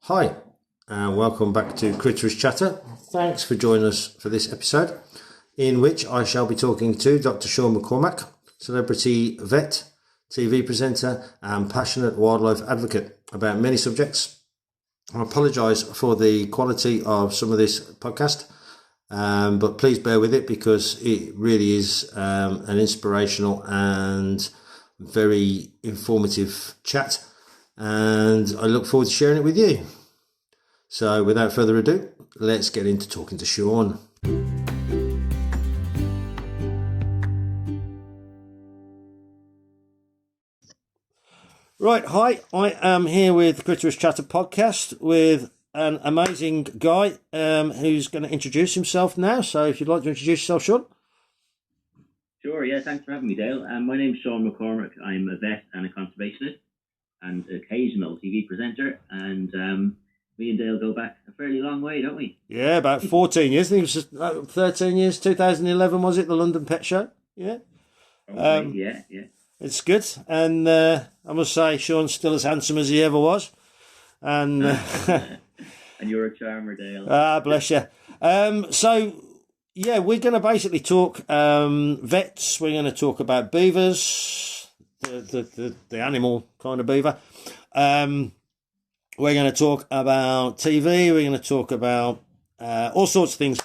Hi, and welcome back to Critter's Chatter. Thanks for joining us for this episode, in which I shall be talking to Dr. Sean McCormack, celebrity vet, TV presenter, and passionate wildlife advocate about many subjects. I apologise for the quality of some of this podcast, but please bear with it because it really is an inspirational and very informative chat, and I look forward to sharing it with you. So without further ado, let's get into talking to Sean. Right, hi, I am here with Critter's Chatter podcast with an amazing guy who's going to introduce himself now. So if you'd like to introduce yourself, Sean. Sure, yeah, thanks for having me, Dale. My name's Sean McCormack. I'm a vet and a conservationist and occasional TV presenter, and me and Dale go back a fairly long way, don't we? Yeah, about 14 years. I think it was just about 13 years, 2011, was it? The London Pet Show? Yeah. Yeah. It's good. And I must say, Sean's still as handsome as he ever was. And and you're a charmer, Dale. Bless you. So, yeah, we're going to basically talk vets. We're going to talk about beavers, the animal kind of beaver. We're going to talk about TV. We're going to talk about all sorts of things.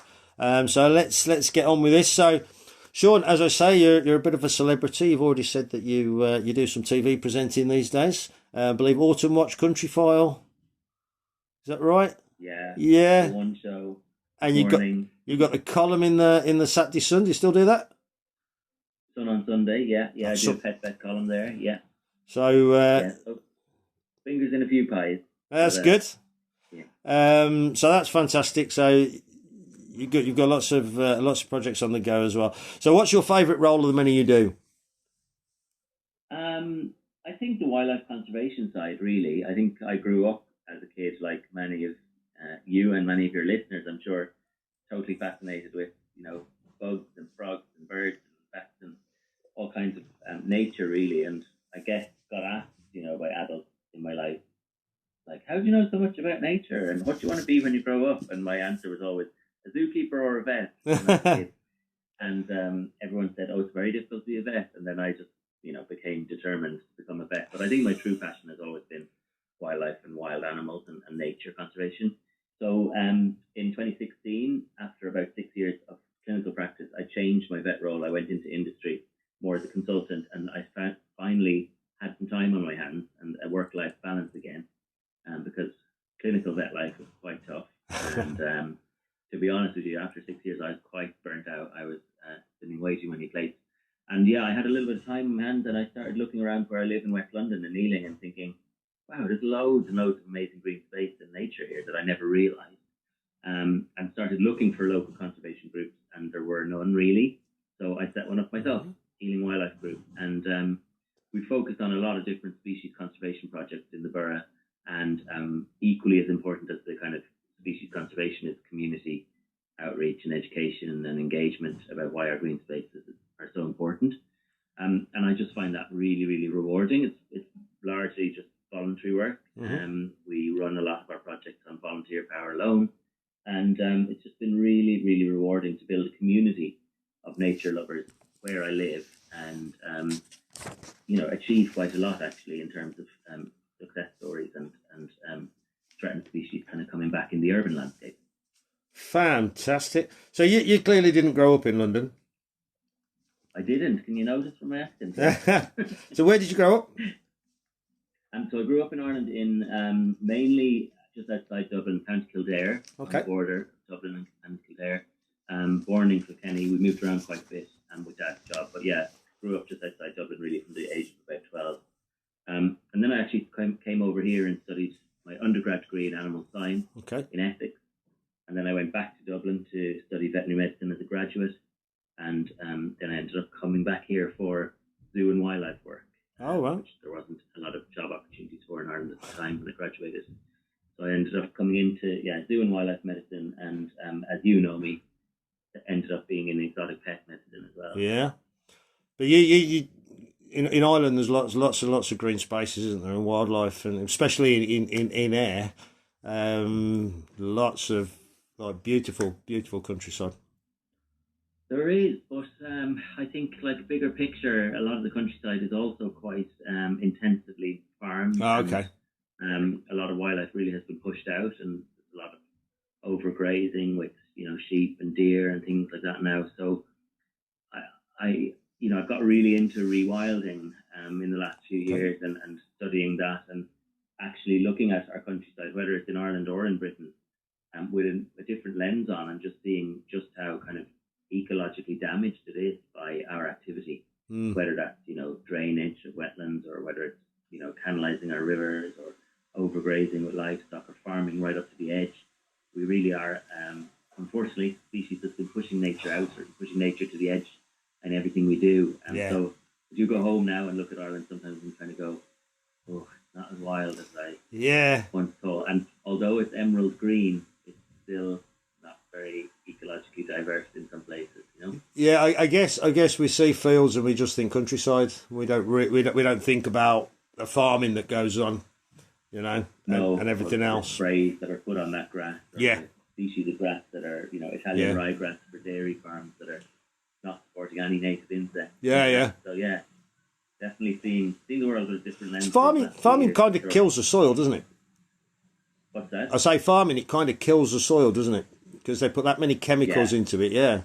So let's get on with this. So, Sean, as I say, you're a bit of a celebrity. You've already said that you do some TV presenting these days. I believe Autumn Watch Country File. Is that right? Yeah. Yeah. One show. And you've got the column in the Saturday Sun. Do you still do that? Sun on Sunday. Yeah. I do a pet vet column there. Yeah. So. Fingers in a few pies. That's good. Yeah. So that's fantastic. So you've got lots of projects on the go as well. So what's your favourite role of the many you do? I think the wildlife conservation side, really. I think I grew up as a kid, like many of you and many of your listeners, I'm sure, totally fascinated with, bugs and frogs and birds and bats and all kinds of nature, really. And I guess got asked, by adults in my life, like, how do you know so much about nature and what do you want to be when you grow up? And my answer was always a zookeeper or a vet. And everyone said, oh, it's very difficult to be a vet. And then I just, became determined to become a vet. But I think my true passion has always been wildlife and wild animals and nature conservation. So in 2016, after about 6 years of clinical practice, I changed my vet role. I went into industry more as a consultant, and I finally had some time on my hands and a work-life balance again, because clinical vet life was quite tough. And to be honest with you, after 6 years, I was quite burnt out. I was spinning way too many plates. And yeah, I had a little bit of time on my hands, and I started looking around where I live in West London and Ealing and thinking, wow, there's loads and loads of amazing green space and nature here that I never realised. And started looking for local conservation groups, and there were none really. So I set one up myself, Ealing Wildlife Group. And we focused on a lot of different species conservation projects in the borough, and equally as important as the kind of species conservation is community outreach and education and engagement about why our green spaces are so important. And I just find that really, really rewarding. It's largely just voluntary work. We run a lot of our projects on volunteer power alone, and it's just been really, really rewarding to build a community of nature lovers where I live, and achieve quite a lot actually in terms of success stories and threatened species kind of coming back in the urban landscape. Fantastic. So you clearly didn't grow up in London. I didn't. Can you notice from my accent? So where did you grow up? So I grew up in Ireland in mainly just outside Dublin, County Kildare, on the border of Dublin and Kildare. Born in Kilkenny. We moved around quite a bit with Dad's job, but yeah, grew up just outside Dublin really from the age of about 12. And then I actually came over here and studied my undergrad degree in animal science in ethics. And then I went back to Dublin to study veterinary medicine as a graduate. And then I ended up coming back here for zoo and wildlife work. Oh, wow. Which there wasn't a lot of job opportunities for in Ireland at the time when I graduated. So I ended up coming into zoo and wildlife medicine, and as you know me, ended up being in exotic pet medicine as well. Yeah. But you in Ireland, there's lots and lots of green spaces, isn't there, and wildlife, and especially in air. Lots of beautiful, beautiful countryside. There is, but I think like bigger picture, a lot of the countryside is also quite intensively farmed. Oh, okay. And, a lot of wildlife really has been pushed out, and there's a lot of overgrazing with sheep and deer and things like that now. So I've got really into rewilding in the last few years and studying that and actually looking at our countryside, whether it's in Ireland or in Britain, with a different lens on and just seeing just how kind of ecologically damaged it is by our activity, whether that's drainage of wetlands or whether it's canalizing our rivers or overgrazing with livestock or farming right up to the edge. We really are, unfortunately, species that's been pushing nature out or pushing nature to the edge in everything we do. And so if you go home now and look at Ireland, sometimes we kind of go, oh, it's not as wild as I once thought. And although it's emerald green, it's still not very ecologically diverse in some places, Yeah, I guess we see fields and we just think countryside. We don't think about the farming that goes on, and everything else. Sprays that are put on that grass. Yeah. Species of grass that are, Italian ryegrass for dairy farms that are not supporting any native insects. Yeah. So definitely seeing the world with a different lens. Farming kind of kills the soil, doesn't it? What's that? I say farming, it kind of kills the soil, doesn't it? Because they put that many chemicals into it. Yeah.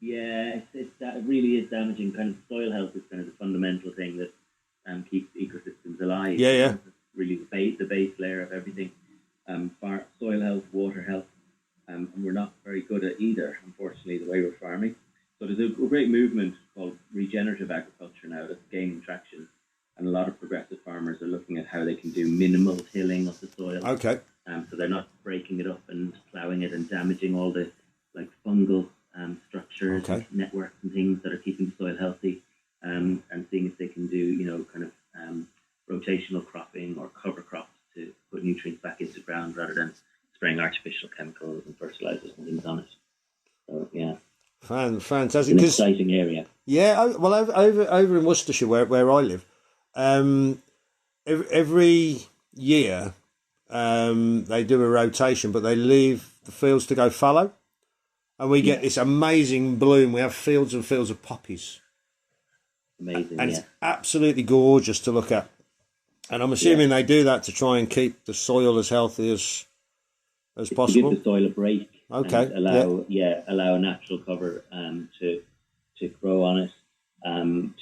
Yeah, it really is damaging. Kind of soil health is kind of the fundamental thing that keeps ecosystems alive. Yeah. It's really the base layer of everything. Soil health, water health, and we're not very good at either, unfortunately, the way we're farming. So there's a great movement called regenerative agriculture now that's gaining traction, and a lot of progressive farmers are looking at how they can do minimal tilling of the soil. Okay. So they're not breaking it up and ploughing it and damaging all the fungal structures, networks and things that are keeping the soil healthy, and seeing if they can do rotational cropping or cover crops to put nutrients back into the ground rather than spraying artificial chemicals and fertilizers and things on it. So fantastic. It's an exciting area. Yeah, well, over in Worcestershire, where I live, every year they do a rotation, but they leave the fields to go fallow, and we get this amazing bloom. We have fields and fields of poppies. Amazing, and it's absolutely gorgeous to look at. And I'm assuming they do that to try and keep the soil as healthy as possible. To give the soil a break. Okay. And allow a natural cover to grow on it,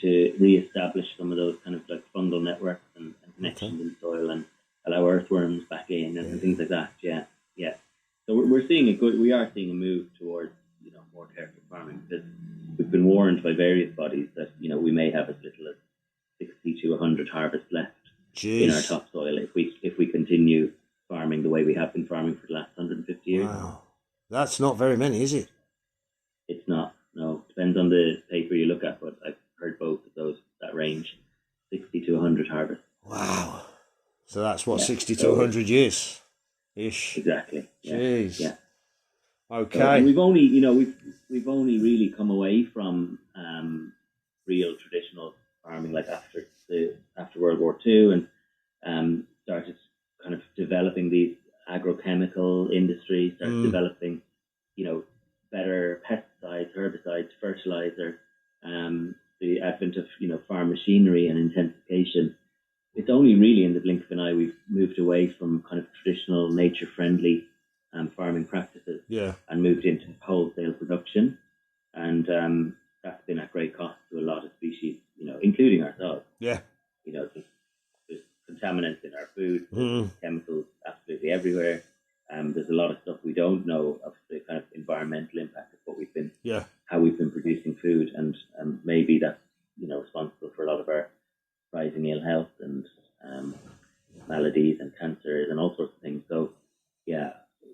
to re-establish some of those kind of fungal networks and connections in the soil, and allow earthworms back in and things like that. Yeah. So we're seeing we are seeing a move towards more careful farming, because we've been warned by various bodies that we may have as little as 60 to 100 harvests left in our topsoil if we continue farming the way we have been farming for the last 150 years. Wow. That's not very many, is it? It's not, no. Depends on the paper you look at, but I've heard both of that range, 60 to 100 harvests. Wow. So that's 60 to 100 years ish. Exactly. Jeez. Yeah. Okay. So, we've only, we've only really come away from real traditional farming after World War II, and started kind of developing these agrochemical industries, started developing, better pesticides, herbicides, fertilizer, the advent of, farm machinery and intensification. It's only really in the blink of an eye we've moved away from kind of traditional nature-friendly farming practices and moved into wholesale production. And that's been at great cost to a lot of species, including ourselves. Yeah. There's contaminants in our food, chemicals absolutely everywhere. There's a lot of stuff we don't know of the kind of environmental impact of what how we've been producing food, and maybe that's responsible for a lot of our rising ill health and maladies and cancers and all sorts of things. So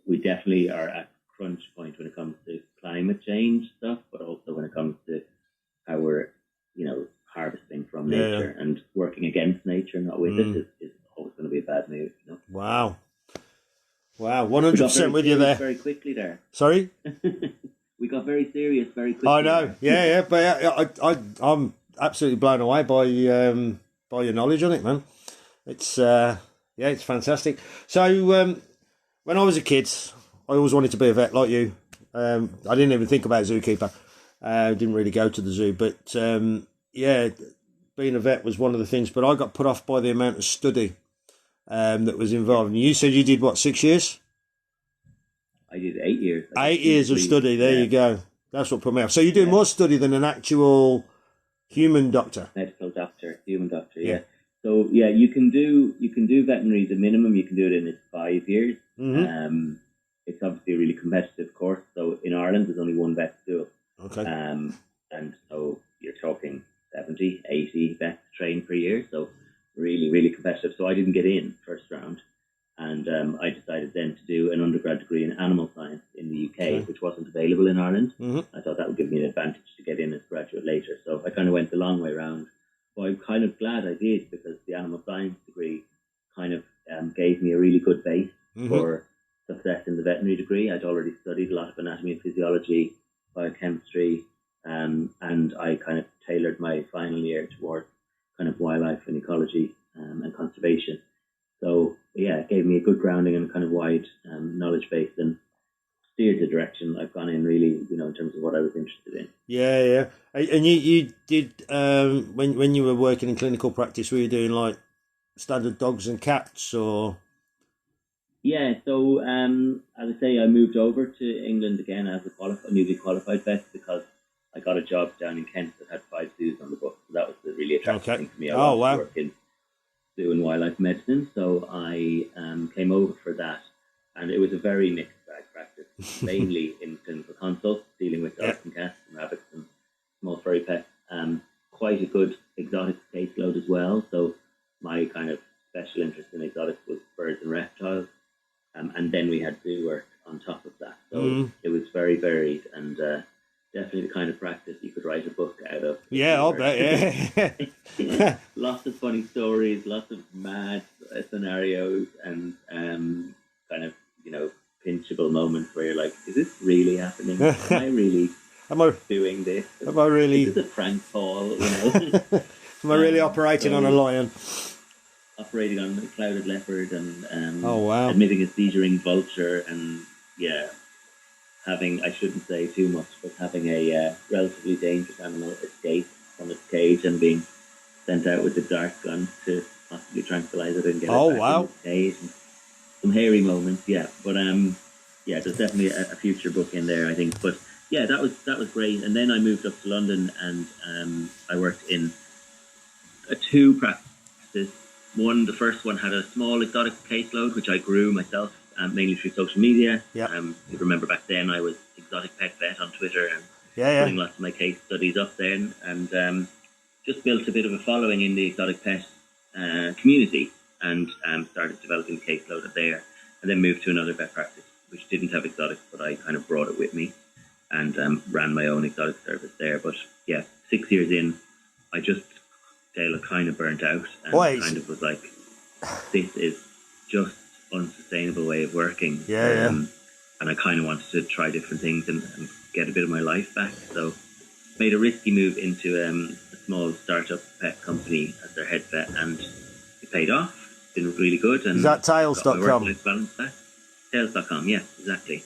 we definitely are at crunch point when it comes to climate change stuff, but also when it comes to how we're harvesting from nature and working against nature, not with it, is always going to be a bad move. Wow, 100% with you there. Very quickly there. Sorry. We got very serious very quickly. I know. Yeah. But I'm absolutely blown away by your knowledge on it, man. It's Yeah, it's fantastic. So when I was a kid, I always wanted to be a vet like you. I didn't even think about zookeeper. Didn't really go to the zoo, but yeah, being a vet was one of the things. But I got put off by the amount of study that was involved. And you said you did what, 6 years? I did 8 years. 8 years of study. There you go. That's what put me off. So you do more study than an actual human doctor. Medical doctor, human doctor. Yeah. So yeah, you can do veterinary. The minimum you can do it in is 5 years. Mm-hmm. It's obviously a really competitive course. So in Ireland, there's only one vet school. Okay. And so you're talking 70, 80 vets trained per year. So really, really competitive. So I didn't get in first round. And I decided then to do an undergrad degree in animal science in the UK, which wasn't available in Ireland. Mm-hmm. I thought that would give me an advantage to get in as a graduate later. So I kind of went the long way around. But I'm kind of glad I did, because the animal science degree kind of gave me a really good base for success in the veterinary degree. I'd already studied a lot of anatomy and physiology, biochemistry, and I kind of tailored my final year towards kind of wildlife and ecology and conservation. So yeah, it gave me a good grounding and kind of wide knowledge base, and steered the direction I've gone in, really, in terms of what I was interested in. Yeah. And you did when you were working in clinical practice, were you doing like standard dogs and cats, or? Yeah, so as I say, I moved over to England again as a newly qualified vet, because I got a job down in Kent that had 5 zoos on the books. So that was the really attractive thing for me. I wanted to work in zoo and wildlife medicine, so I came over for that, and it was a very mixed bag practice, mainly in clinical consults, dealing with dogs and cats and rabbits and small furry pets. Quite a good exotic caseload as well. So my kind of special interest in exotics was birds and reptiles, and then we had zoo work on top of that. So it was very varied, and definitely the kind of practice you could write a book out of. Yeah, I'll bet, yeah. Lots of funny stories, lots of mad scenarios, and kind of, pinchable moments where you're like, is this really happening? Am I really doing this? Am I really... Is this a prank call, Am I really operating on a lion? Operating on a clouded leopard, and admitting a seizuring vulture, and having, I shouldn't say too much, but having a relatively dangerous animal escape from its cage and being sent out with a dart gun to possibly tranquilize it and get it back in its cage. And some hairy moments, but there's definitely a future book in there, I think. But yeah, that was great. And then I moved up to London, and I worked in 2 practices. The first one had a small exotic caseload, which I grew myself, mainly through social media. You remember back then I was Exotic Pet Vet on Twitter, and putting lots of my case studies up then, and just built a bit of a following in the exotic pet community, and started developing the caseload there, and then moved to another vet practice which didn't have exotics, but I kind of brought it with me, and ran my own exotic service there. But 6 years in, Dale kind of burnt out, and kind of was like, this is just unsustainable way of working. And I kind of wanted to try different things and get a bit of my life back. So made a risky move into a small startup pet company as their head vet, and it paid off. It's been really good. And is that Tails.com? Tails.com, yeah, exactly.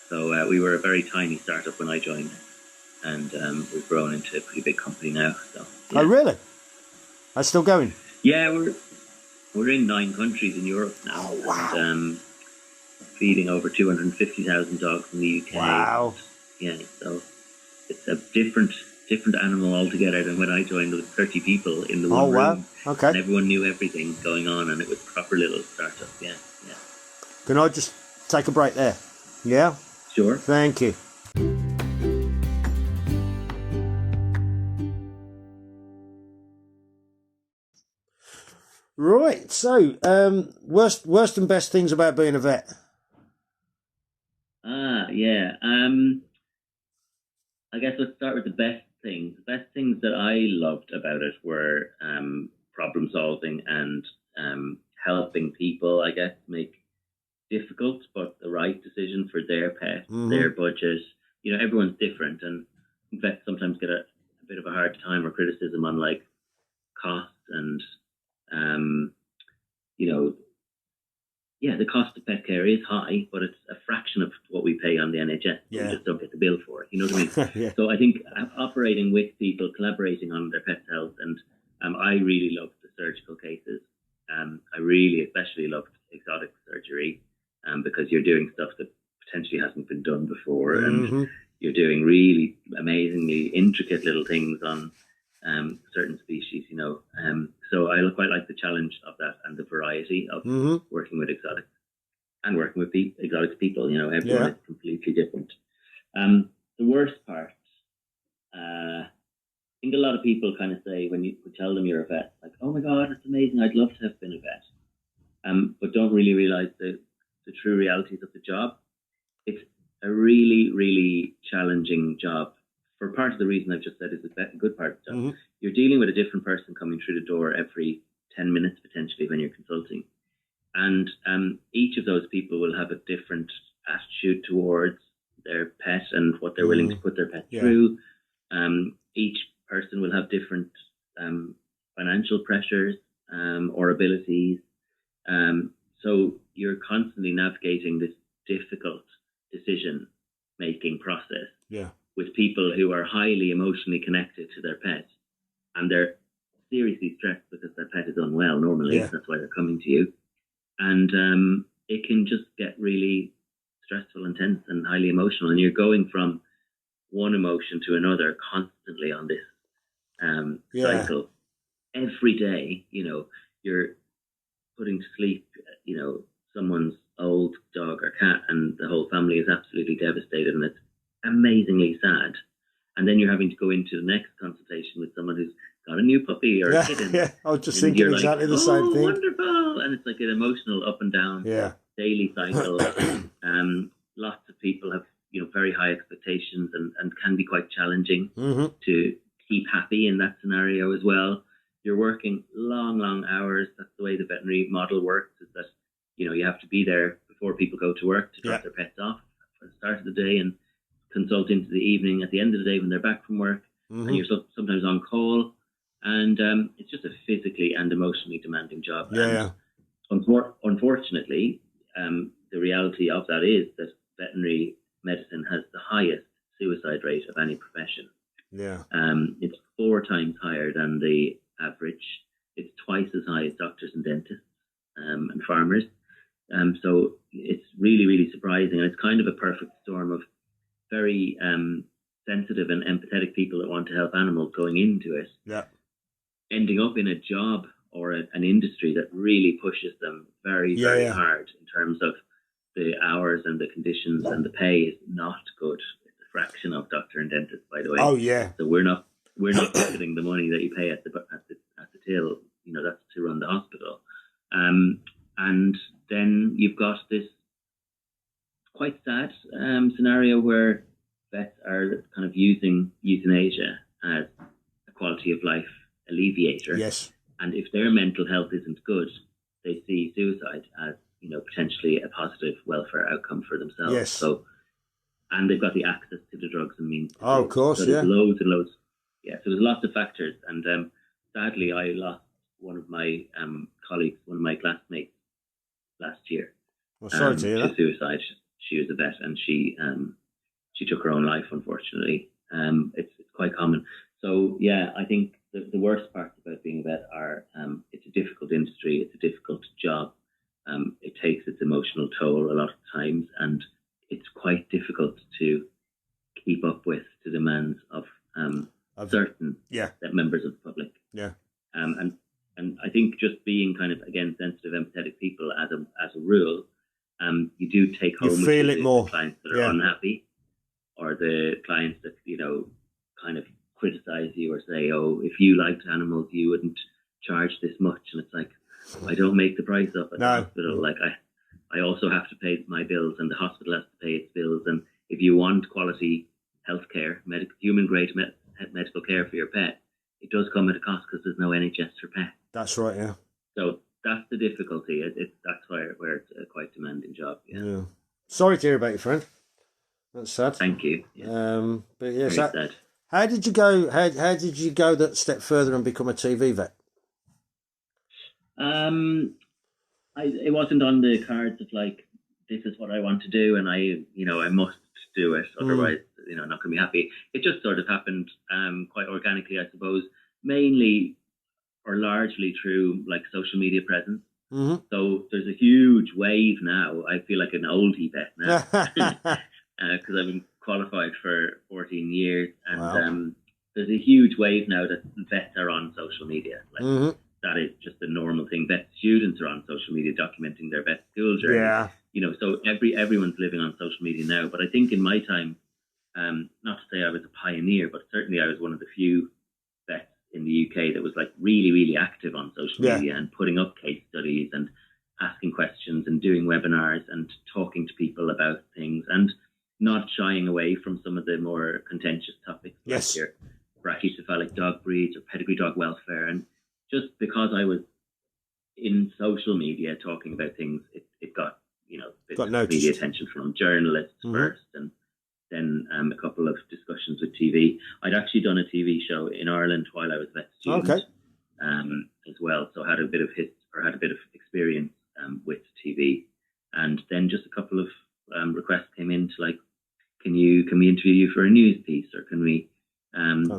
So we were a very tiny startup when I joined, and we've grown into a pretty big company now. So, Oh, really? That's still going? Yeah, we're in 9 countries in Europe now. Oh, wow. And feeding over 250,000 dogs in the UK. Wow. Yeah, so it's a different animal altogether than when I joined. There were 30 people in the one room. Okay. And everyone knew everything going on, and it was proper little startup. Yeah. Can I just take a break there? Yeah? Sure. Thank you. Right, so worst and best things about being a vet. Yeah. I guess let's start with the best things. The best things that I loved about it were problem solving and helping people, I guess, make difficult but the right decision for their pet, their budget. Everyone's different, and vets sometimes get a bit of a hard time or criticism on like cost and the cost of pet care is high, but it's a fraction of what we pay on the NHS. Yeah. We just don't get the bill for it. You know what I mean? Yeah. So I think operating with people, collaborating on their pet's health, and I really loved the surgical cases. I really especially loved exotic surgery because you're doing stuff that potentially hasn't been done before, and you're doing really amazingly intricate little things on certain species, you know. So I quite like the challenge of that and the variety of working with exotics and working with exotic people. You know, everyone is completely different. The worst part, I think a lot of people kind of say when you tell them you're a vet, like, "Oh my God, it's amazing! I'd love to have been a vet," but don't really realize the true realities of the job. It's a really, really challenging job. For part of the reason I've just said is a good part of the job. You're dealing with a different person coming through the door every 10 minutes potentially when you're consulting. And each of those people will have a different attitude towards their pet and what they're willing to put their pet through. Each person will have different financial pressures or abilities. So you're constantly navigating this difficult decision-making process. With people who are highly emotionally connected to their pet, and they're seriously stressed because their pet is unwell normally. That's why they're coming to you. And it can just get really stressful and tense and highly emotional. And you're going from one emotion to another constantly on this cycle. Every day, you know, you're putting to sleep, you know, someone's old dog or cat, and the whole family is absolutely devastated, and it's amazingly sad. And then you're having to go into the next consultation with someone who's got a new puppy or a kitten. I was just thinking exactly the same thing. Wonderful! And it's like an emotional up and down daily cycle. Lots of people have, you know, very high expectations and can be quite challenging to keep happy in that scenario as well. You're working long hours. That's the way the veterinary model works, is that, you know, you have to be there before people go to work to drop their pets off for the start of the day and consult into the evening at the end of the day when they're back from work. And you're sometimes on call. And it's just a physically and emotionally demanding job. Unfortunately, the reality of that is that veterinary medicine has the highest suicide rate of any profession. It's 4 times higher than the average. It's twice as high as doctors and dentists and farmers. So it's really, really surprising. And it's kind of a perfect storm of very sensitive and empathetic people that want to help animals going into it, ending up in a job or an industry that really pushes them very, very hard in terms of the hours and the conditions, and the pay is not good. It's a fraction of doctor and dentist, by the way. So we're not pocketing the money that you pay at the till. You know, that's to run the hospital. And then you've got this quite sad scenario where vets are kind of using euthanasia as a quality of life alleviator. And if their mental health isn't good, they see suicide as, you know, potentially a positive welfare outcome for themselves. So, and they've got the access to the drugs and means. Of course, so there's loads and loads. So there's lots of factors. And sadly, I lost one of my colleagues, one of my classmates last year. Well, sorry to hear that. To suicide. She was a vet, and she took her own life, unfortunately. It's quite common. So I think the worst parts about being a vet are it's a difficult industry, it's a difficult job. It takes its emotional toll a lot of times, and it's quite difficult to keep up with the demands of certain members of the public. And I think just being kind of, again, sensitive, empathetic people as a rule, you do take home you feel it more. The clients that are unhappy, or the clients that, you know, kind of criticize you or say, oh, if you liked animals, you wouldn't charge this much. And it's like, I don't make the price up at the hospital. Like I also have to pay my bills, and the hospital has to pay its bills. And if you want quality healthcare, human grade medical care for your pet, it does come at a cost because there's no NHS for pets. That's right, yeah. So that's the difficulty. That's where it's a quite demanding job. Sorry to hear about your friend. That's sad. Thank you. But yes, sad. How did you go? How did you go that step further and become a TV vet? I it wasn't on the cards of like, this is what I want to do, and I must do it, otherwise, I'm not going to be happy. It just sort of happened quite organically, I suppose, mainly or largely through like social media presence. Mm-hmm. So there's a huge wave now. I feel like an oldie vet now because I've been qualified for 14 years, and Wow. there's a huge wave now that vets are on social media. Like, that is just a normal thing. Vet students are on social media documenting their vet school journey. Yeah. So everyone's living on social media now. But I think in my time, not to say I was a pioneer, but certainly I was one of the few vets in the UK that was like really, really active on social media and putting up case studies and asking questions and doing webinars and talking to people about things and not shying away from some of the more contentious topics like your brachycephalic dog breeds or pedigree dog welfare. And just because I was in social media talking about things, it got media attention from journalists first, and then a couple of discussions with TV. I'd actually done a TV show in Ireland while I was a vet student, as well. So I had a bit of experience with TV, and then just a couple of requests came in to like, can we interview you for a news piece, or can we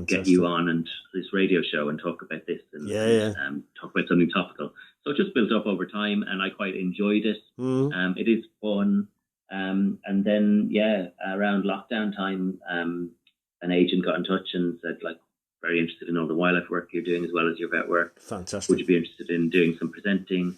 get you on and this radio show and talk about this and talk about something topical. So it just built up over time, and I quite enjoyed it. It is fun. And then, around lockdown time, an agent got in touch and said, like, very interested in all the wildlife work you're doing as well as your vet work. Fantastic. Would you be interested in doing some presenting?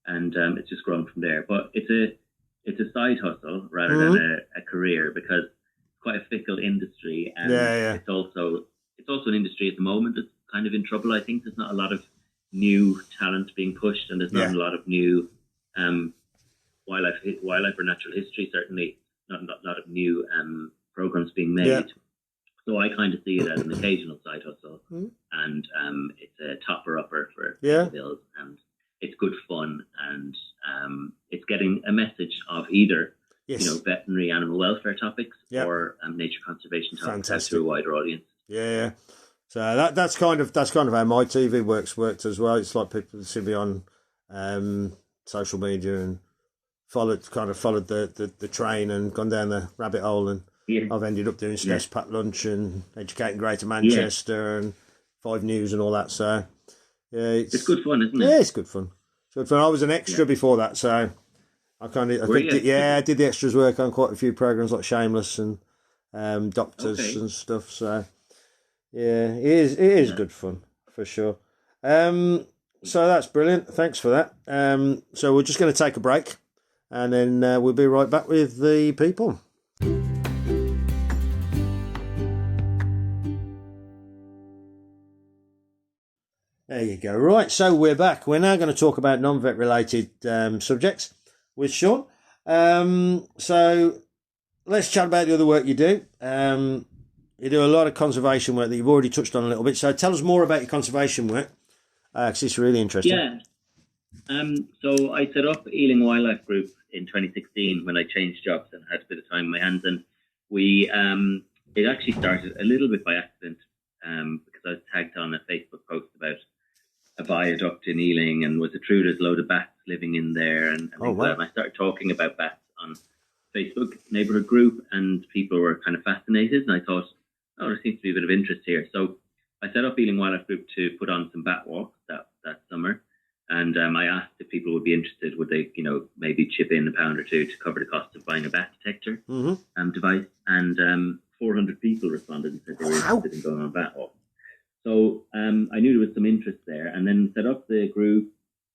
And it's just grown from there. But it's a side hustle rather than a career, because it's quite a fickle industry. And it's also an industry at the moment that's kind of in trouble. I think there's not a lot of new talent being pushed, and there's not a lot of new wildlife or natural history, certainly not a lot of new programs being made. So I kind of see it as an occasional side hustle, and it's a topper-upper for the bills, and it's good fun, and it's getting a message of either veterinary animal welfare topics or nature conservation topics to a wider audience. Yeah. So that's kind of how my TV worked as well. It's like people see me on social media and followed the train and gone down the rabbit hole, and I've ended up doing Stress Pack Lunch and Educating Greater Manchester and 5 News and all that. So it's good fun, isn't it? Yeah, it's good fun. I was an extra before that, so I did the extras work on quite a few programs like Shameless and Doctors and stuff. So it is good fun for sure. So that's brilliant. Thanks for that. So we're just going to take a break, and then we'll be right back with the people. There you go. Right, so we're back. We're now going to talk about non-vet related subjects with Sean. So let's chat about the other work you do. You do a lot of conservation work that you've already touched on a little bit. So tell us more about your conservation work, because it's really interesting. Yeah. So I set up Ealing Wildlife Group in 2016 when I changed jobs and had a bit of time in my hands. And it actually started a little bit by accident, because I was tagged on a Facebook post about a viaduct in Ealing, and was it true there's a load of bats living in there, and I started talking about bats on Facebook neighbourhood group, and people were kind of fascinated, and I thought, there seems to be a bit of interest here. So I set up Ealing Wildlife Group to put on some bat walks that summer, and I asked if people would be interested, would they maybe chip in £1 or £2 to cover the cost of buying a bat detector device, and 400 people responded and said they were interested in going on bat walks. So I knew there was some interest there, and then set up the group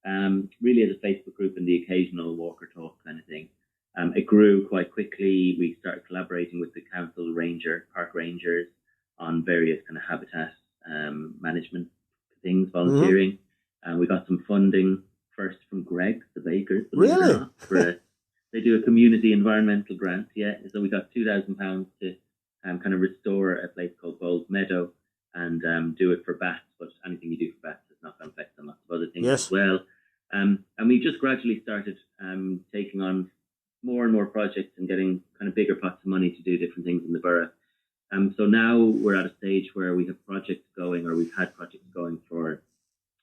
really as a Facebook group and the occasional walker talk kind of thing. It grew quite quickly. We started collaborating with the council park rangers on various kind of habitat management things, volunteering. And we got some funding first from Greg, the bakers. Really? They do a community environmental grant, So we got £2,000 to kind of restore a place called Bowles Meadow, and do it for bats. But anything you do for bats has knock-on effects on lots of other things as well. And we just gradually started taking on more and more projects and getting kind of bigger pots of money to do different things in the borough. So now we're at a stage where we have projects going, or we've had projects going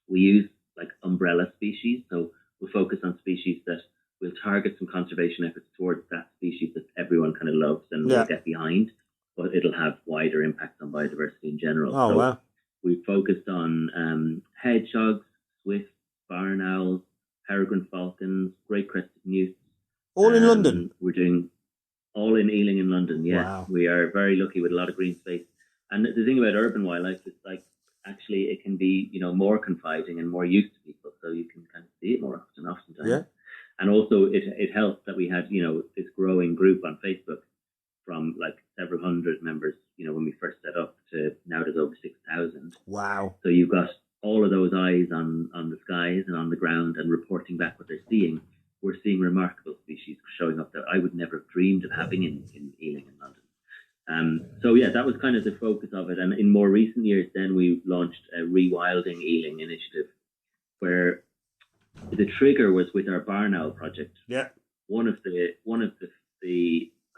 we use like umbrella species. So we'll focus on species that we'll target some conservation efforts towards that species that everyone kind of loves and will get behind, but it'll have wider impacts on biodiversity in general. Oh, wow. We focused on hedgehogs, swifts, barn owls, peregrine falcons, great crested newts. All in London? We're doing all in Ealing in London, yeah. Wow. We are very lucky with a lot of green space. And the thing about urban wildlife is, like, actually it can be, you know, more confiding and more used to people, so you can kind of see it more oftentimes. Yeah. And also it helped that we had, you know, this growing group on Facebook from like several hundred members, you know, when we first set up, to now there's over 6,000. Wow. So you've got all of those eyes on the skies and on the ground and reporting back what they're seeing. We're seeing remarkable species showing up that I would never have dreamed of having in Ealing in London. So yeah, that was kind of the focus of it. And in more recent years, then we launched a Rewilding Ealing initiative, where the trigger was with our barn owl project. Yeah. One of the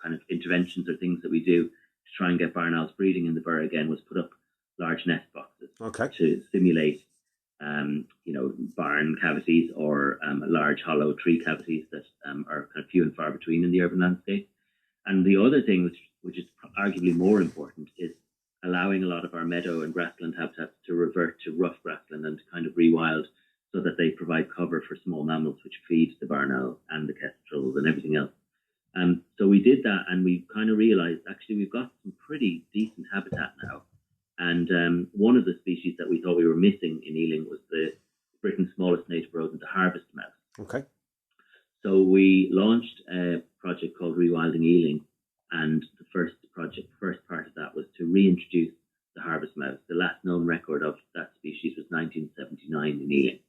kind of interventions or things that we do to try and get barn owls breeding in the borough again was put up large nest boxes to simulate, you know, barn cavities or large hollow tree cavities that are kind of few and far between in the urban landscape. And the other thing, which is arguably more important, is allowing a lot of our meadow and grassland habitats to revert to rough grassland and to kind of rewild, so that they provide cover for small mammals which feed the barn owl and the kestrels and everything else. So we did that, and we kind of realised actually we've got some pretty decent habitat now. And one of the species that we thought we were missing in Ealing was Britain's smallest native rodent, the harvest mouse. Okay. So we launched a project called Rewilding Ealing, and the first part of that was to reintroduce the harvest mouse. The last known record of that species was 1979 in Ealing.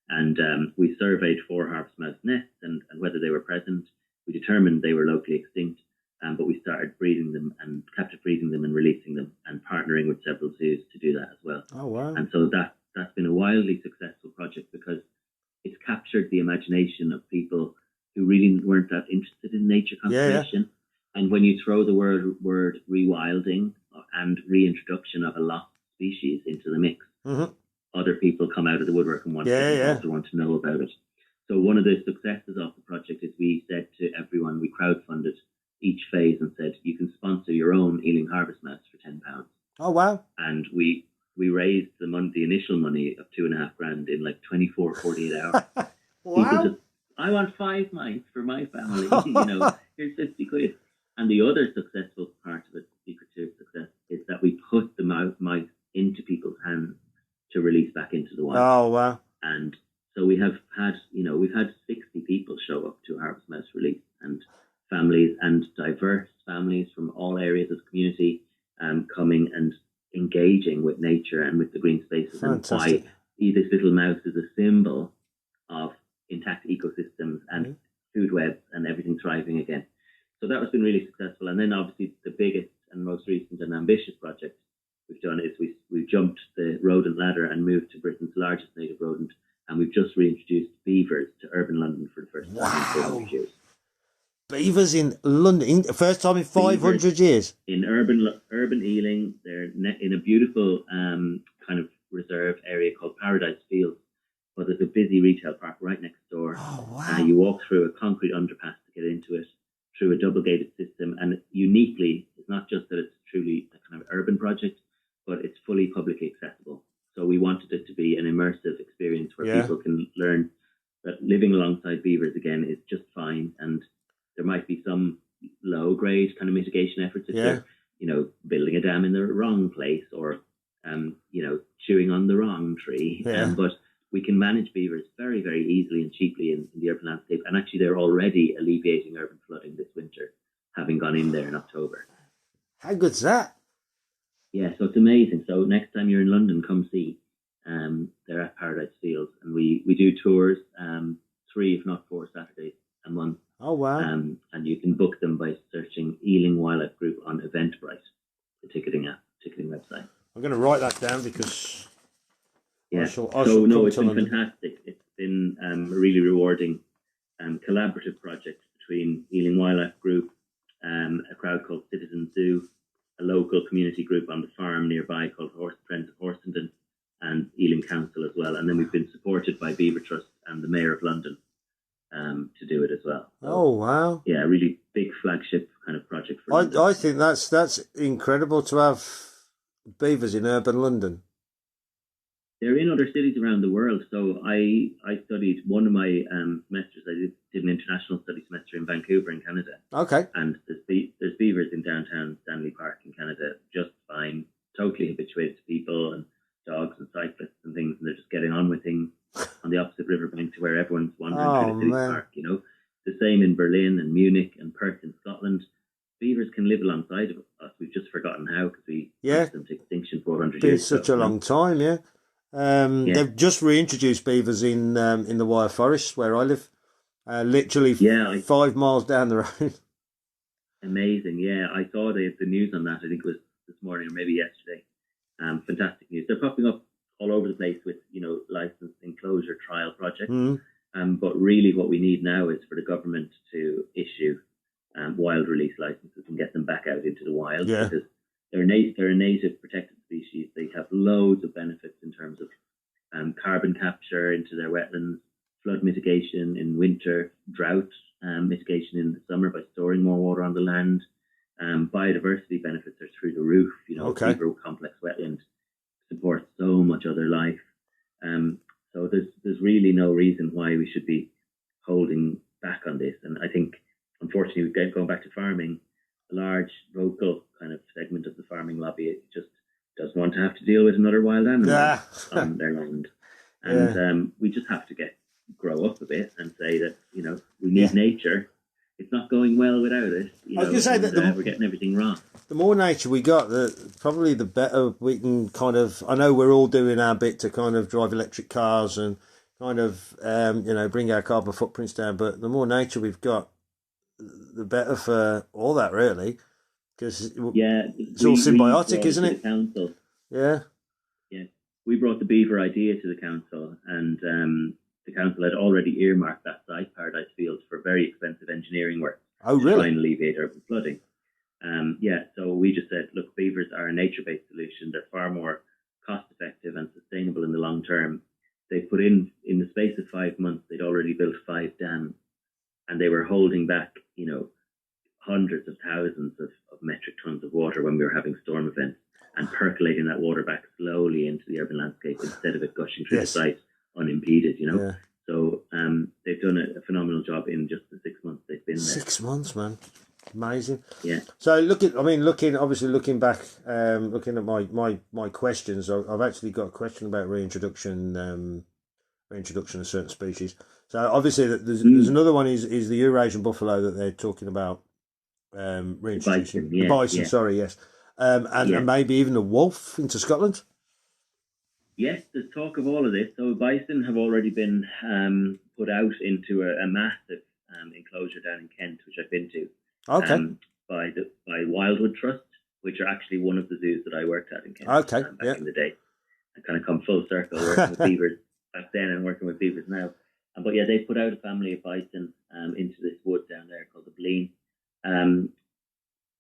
And we surveyed 4 harvest mouse nests and whether they were present. We determined they were locally extinct, but we started breeding them and captive breeding them and releasing them, and partnering with several zoos to do that as well. Oh, wow. And so that's been a wildly successful project, because it's captured the imagination of people who really weren't that interested in nature conservation. Yeah. And when you throw the word rewilding and reintroduction of a lost species into the mix, other people come out of the woodwork and want to know about it. So one of the successes of the project is we said to everyone, we crowdfunded each phase and said, you can sponsor your own Ealing harvest mouse for £10. Oh, wow. And we raised the initial money of $2,500 in like 24, 48 hours. Wow. People just, I want 5 mice for my family. You know, here's 50 quid. And the other successful part of it, secret to its success, is that we put the mice into people's hands to release back into the wild. Oh, wow. And so we've had 60 people show up to Harvest Mouse release, and families and diverse families from all areas of the community coming and engaging with nature and with the green spaces. Fantastic. And why this little mouse is a symbol of intact ecosystems and food webs and everything thriving again. So that has been really successful. And then obviously the biggest and most recent and ambitious project we've done is we've jumped the rodent ladder and moved to Britain's largest native rodent, and we've just reintroduced beavers to urban London for the first time in 400 years. Beavers in London, first time in 500 years. In urban Ealing, they're in a beautiful kind of reserve area called Paradise Fields. But there's a busy retail park right next door. Oh, wow. You walk through a concrete underpass to get into it, through a double-gated system. And uniquely, it's not just that it's truly a kind of urban project, but it's fully publicly accessible. So we wanted it to be an immersive experience where people can learn that living alongside beavers again is just fine. And there might be some low-grade kind of mitigation efforts if you're, building a dam in the wrong place or, chewing on the wrong tree. But we can manage beavers very, very easily and cheaply in the urban landscape. And actually, they're already alleviating urban flooding this winter, having gone in there in October. How good's that? Yeah, so it's amazing. So next time you're in London, come see. They're at Paradise Fields. And we do tours, 3, if not 4 Saturdays a month. Oh, wow. And you can book them by searching Ealing Wildlife Group on Eventbrite, the ticketing website. I'm going to write that down because... Yeah, it's been fantastic. It's been a really rewarding collaborative project between Ealing Wildlife Group, a crowd called Citizen Zoo, a local community group on the farm nearby called Friends of Horsenden, and Ealing Council as well. And then we've been supported by Beaver Trust and the Mayor of London to do it as well. So, Oh, wow. yeah, a really big flagship kind of project for London. I think that's incredible to have beavers in urban London. They're in other cities around the world. So I studied one of my semesters. I did an international study semester in Vancouver in Canada. Okay. And there's beavers in downtown Stanley Park in Canada just fine, totally habituated to people and dogs and cyclists and things, and they're just getting on with things on the opposite riverbank to where everyone's wandering through the city park, you know. The same in Berlin and Munich and Perth in Scotland. Beavers can live alongside of us. We've just forgotten how because we lost them to extinction 400 years ago. Been such a long time, yeah. They've just reintroduced beavers in the Wyre Forest where I live, literally 5 miles down the road. Amazing, yeah. I saw the news on that. I think it was this morning or maybe yesterday. Fantastic news. They're popping up all over the place with, you know, licensed enclosure trial projects. But really what we need now is for the government to issue wild release licenses and get them back out into the wild because they're a native protected species. They have loads of benefits in terms of carbon capture into their wetlands, flood mitigation in winter, drought mitigation in the summer by storing more water on the land. Biodiversity benefits are through the roof. You know, Beaver Complex wetland supports so much other life. So there's really no reason why we should be holding back on this. And I think, unfortunately, going back to farming, a large vocal kind of segment of the farming lobby just doesn't want to have to deal with another wild animal on their land. And we just have to grow up a bit and say that, you know, we need nature. It's not going well without it. I was going to say that we're getting everything wrong. The more nature we got, probably the better we can kind of. I know we're all doing our bit to kind of drive electric cars and kind of, you know, bring our carbon footprints down. But the more nature we've got, the better for all that, really. Because it's all symbiotic, isn't it? Council. Yeah. Yeah. We brought the beaver idea to the council, and the council had already earmarked that site, Paradise Fields, for very expensive engineering work. Oh, really? To try and alleviate urban flooding. So we just said, look, beavers are a nature-based solution. They're far more cost-effective and sustainable in the long term. They put in the space of 5 months, they'd already built 5 dams, and they were holding back, you know, hundreds of thousands of metric tons of water when we were having storm events and percolating that water back slowly into the urban landscape instead of it gushing through the site unimpeded, you know. So they've done a phenomenal job in just the 6 months they've been there. 6 months, man. Amazing. Yeah. So looking back, looking at my questions, I've actually got a question about reintroduction of certain species. So obviously there's another one is the Eurasian buffalo that they're talking about reintroducing. The bison, sorry, yes. And maybe even a wolf into Scotland. Yes, there's talk of all of this. So bison have already been put out into a massive enclosure down in Kent, which I've been to. Okay. By Wildwood Trust, which are actually one of the zoos that I worked at in Kent. Back in the day. I kind of come full circle working with beavers back then and working with beavers now. But yeah, they put out a family of bison into this wood down there called the Blean.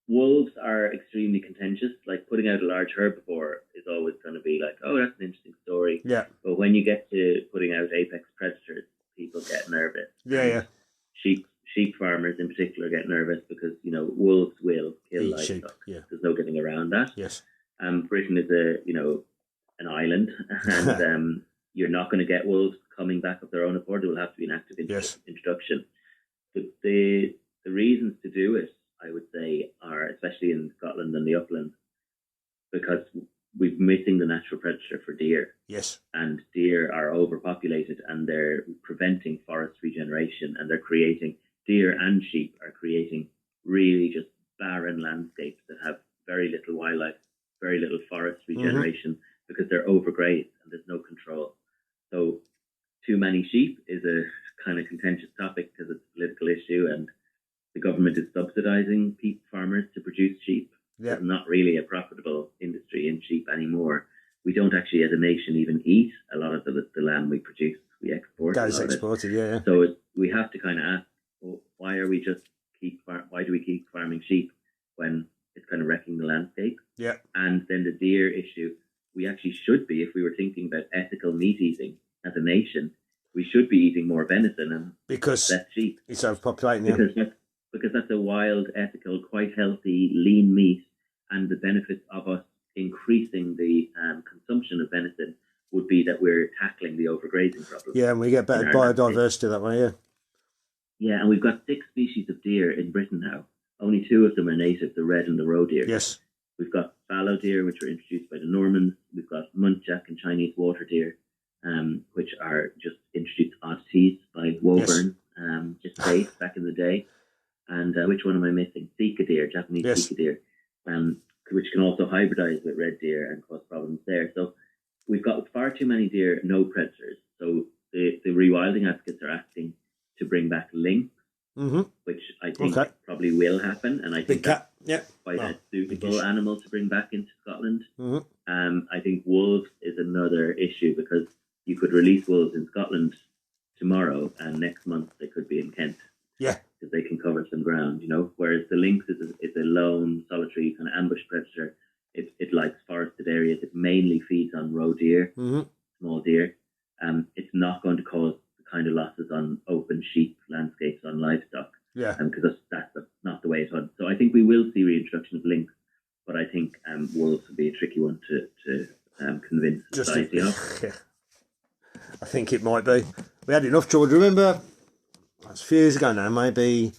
Wolves are extremely contentious. Like putting out a large herbivore is always going to be like, oh, that's an interesting story. Yeah. But when you get to putting out apex predators, people get nervous. Yeah. Sheep farmers in particular get nervous because, you know, wolves will kill livestock. Sheep, yeah. There's no getting around that. Yes. Britain is an island, and you're not going to get wolves coming back of their own accord. There will have to be an active introduction. But the reasons to do it, I would say, are especially in Scotland and the uplands, because we're missing the natural predator for deer. Yes. And deer are overpopulated and they're preventing forest regeneration, and they're creating, deer and sheep are creating really just barren landscapes that have very little wildlife, very little forest regeneration because they're overgrazed and there's no control. So too many sheep is a kind of contentious topic because it's a political issue, and the government is subsidizing farmers to produce sheep. Yeah. It's not really a profitable industry in sheep anymore. We don't actually, as a nation, even eat a lot of the lamb we produce. We export. That is exported, yeah. So we have to kind of ask, well, why do we keep farming sheep when it's kind of wrecking the landscape? Yeah. And then the deer issue, we actually should be, if we were thinking about ethical meat eating as a nation, we should be eating more venison and because less sheep. it's overpopulating. Yeah. Because that's a wild, ethical, quite healthy, lean meat, and the benefits of us increasing the consumption of venison would be that we're tackling the overgrazing problem. Yeah, and we get better biodiversity that way. Yeah. Yeah, and we've got 6 species of deer in Britain now. Only 2 of them are native: the red and the roe deer. Yes. We've got fallow deer, which were introduced by the Normans. We've got muntjac and Chinese water deer, which are just introduced oddities by Woburn, just dates back in the day. And which one am I missing? Sika deer, Japanese Sika deer, which can also hybridize with red deer and cause problems there. So we've got far too many deer, no predators. So the rewilding advocates are asking to bring back lynx, which I think probably will happen. And I think that's quite a suitable animal to bring back into Scotland. I think wolves is another issue, because you could release wolves in Scotland tomorrow, and next month they could be in Kent. Yeah. Because they can cover some ground, whereas the lynx is a lone, solitary kind of ambush predator. It likes forested areas. It mainly feeds on roe deer, small deer. It's not going to cause the kind of losses on open sheep landscapes on livestock. Yeah. Because that's not the way it would. So I think we will see reintroduction of lynx, but I think wolves would be a tricky one to convince society of. Yeah. I think it might be. We had enough trouble. Do you remember? That's a few years ago now, maybe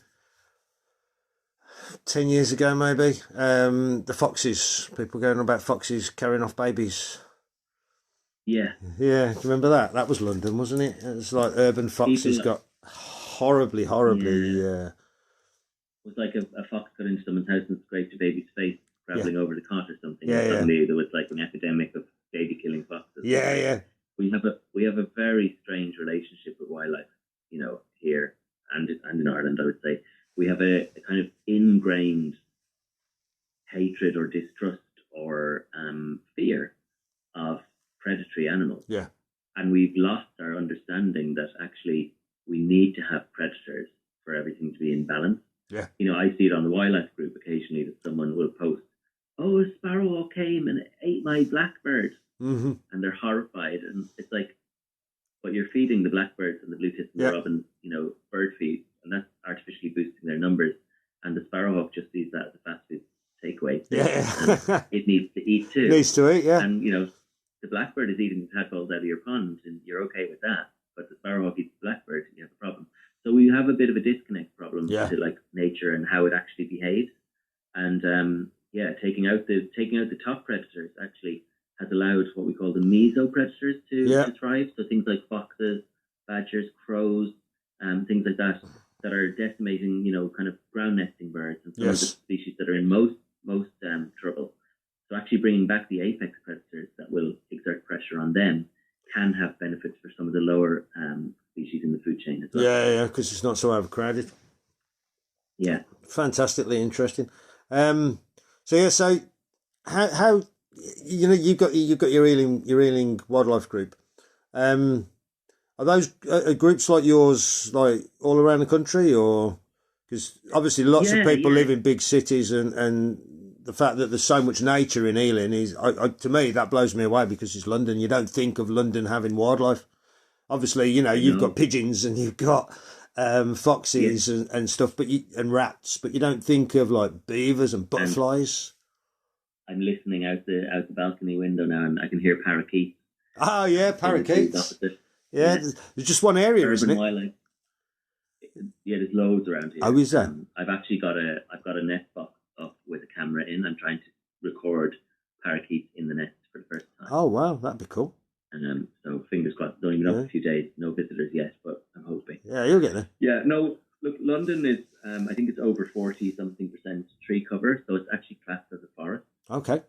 10 years ago, maybe. The foxes, people going on about foxes carrying off babies. Yeah. Yeah, do you remember that? That was London, wasn't it? It was like urban foxes got horribly. It was like a fox got into someone's house and scraped a baby's face, travelling over the cot or something. Yeah, and suddenly there was like an epidemic of baby killing foxes. Yeah. We have a very strange relationship with wildlife, here and in Ireland. I would say we have a kind of ingrained hatred or distrust or fear of predatory animals. Yeah, and we've lost our understanding that actually we need to have predators for everything to be in balance. Yeah, I see it on the wildlife group occasionally that someone will post, "Oh, a sparrowhawk came and ate my blackbird," and they're horrified, and it's like, but you're feeding the blackbirds and the blue tits and the robins, bird feed, and that's artificially boosting their numbers. And the sparrowhawk just sees that as a fast food takeaway. Yeah, it needs to eat too. Needs to eat, yeah. And the blackbird is eating the tadpoles out of your pond, and you're okay with that. But the sparrowhawk eats the blackbird, and you have a problem. So we have a bit of a disconnect problem to like nature and how it actually behaves. And taking out the top predators actually has allowed what we call the meso-predators to thrive. So things like foxes, badgers, crows, things like that are decimating, kind of ground nesting birds and some of the species that are in most trouble. So actually bringing back the apex predators that will exert pressure on them can have benefits for some of the lower species in the food chain as well. Yeah, because it's not so overcrowded. Yeah, fantastically interesting. So how you've got your Ealing Wildlife Group. Are those groups like yours, like all around the country, or because obviously lots of people live in big cities, and the fact that there's so much nature in Ealing is, to me, that blows me away, because it's London. You don't think of London having wildlife. Obviously, you've got pigeons and you've got foxes and stuff, and rats, but you don't think of like beavers and butterflies. I'm listening out the balcony window now, and I can hear parakeets. Oh yeah, parakeets. Yeah, there's just one area, urban isn't it? Wildlife. Yeah, there's loads around here. Oh, is there? I've actually got a nest box up with a camera in. I'm trying to record parakeets in the nest for the first time. Oh wow, that'd be cool. And so fingers crossed. Don't even know a few days. No visitors yet, but I'm hoping. Yeah, you'll get there. Yeah, no. Look, London is. I think it's over 40-something% tree cover, so it's actually classed as a forest. Okay.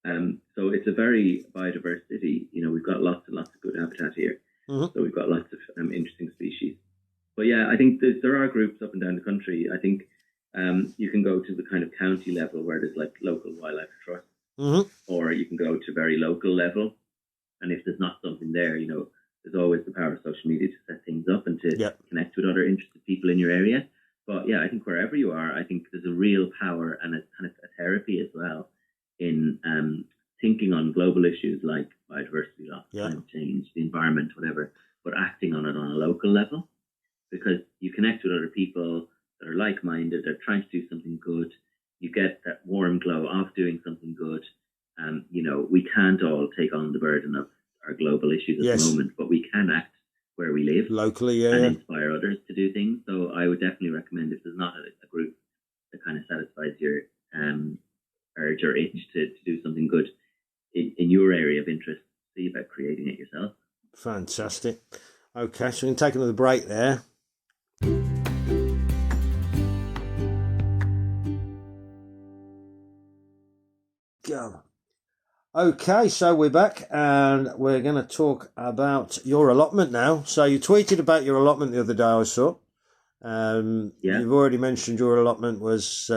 So it's a very biodiverse city. We've got lots and lots of good habitat here. So we've got lots of interesting species. But yeah, I think there are groups up and down the country. I think you can go to the kind of county level where there's like local wildlife trusts, or you can go to very local level. And if there's not something there, there's always the power of social media to set things up and to connect with other interested people in your area. But yeah, I think wherever you are, I think there's a real power and a kind of a therapy as well in thinking on global issues like biodiversity loss, climate change, the environment, whatever, but acting on it on a local level, because you connect with other people that are like-minded, they're trying to do something good. You get that warm glow of doing something good. We can't all take on the burden of our global issues at the moment, but we can act where we live locally, and inspire others to do things. So I would definitely recommend, if there's not a group that kind of satisfies your urge or itch to do something good in your area of interest, see about creating it yourself. Fantastic. Okay, so we can take another break there. Go. Okay, so we're back and we're going to talk about your allotment now. So you tweeted about your allotment the other day, I saw. You've already mentioned your allotment was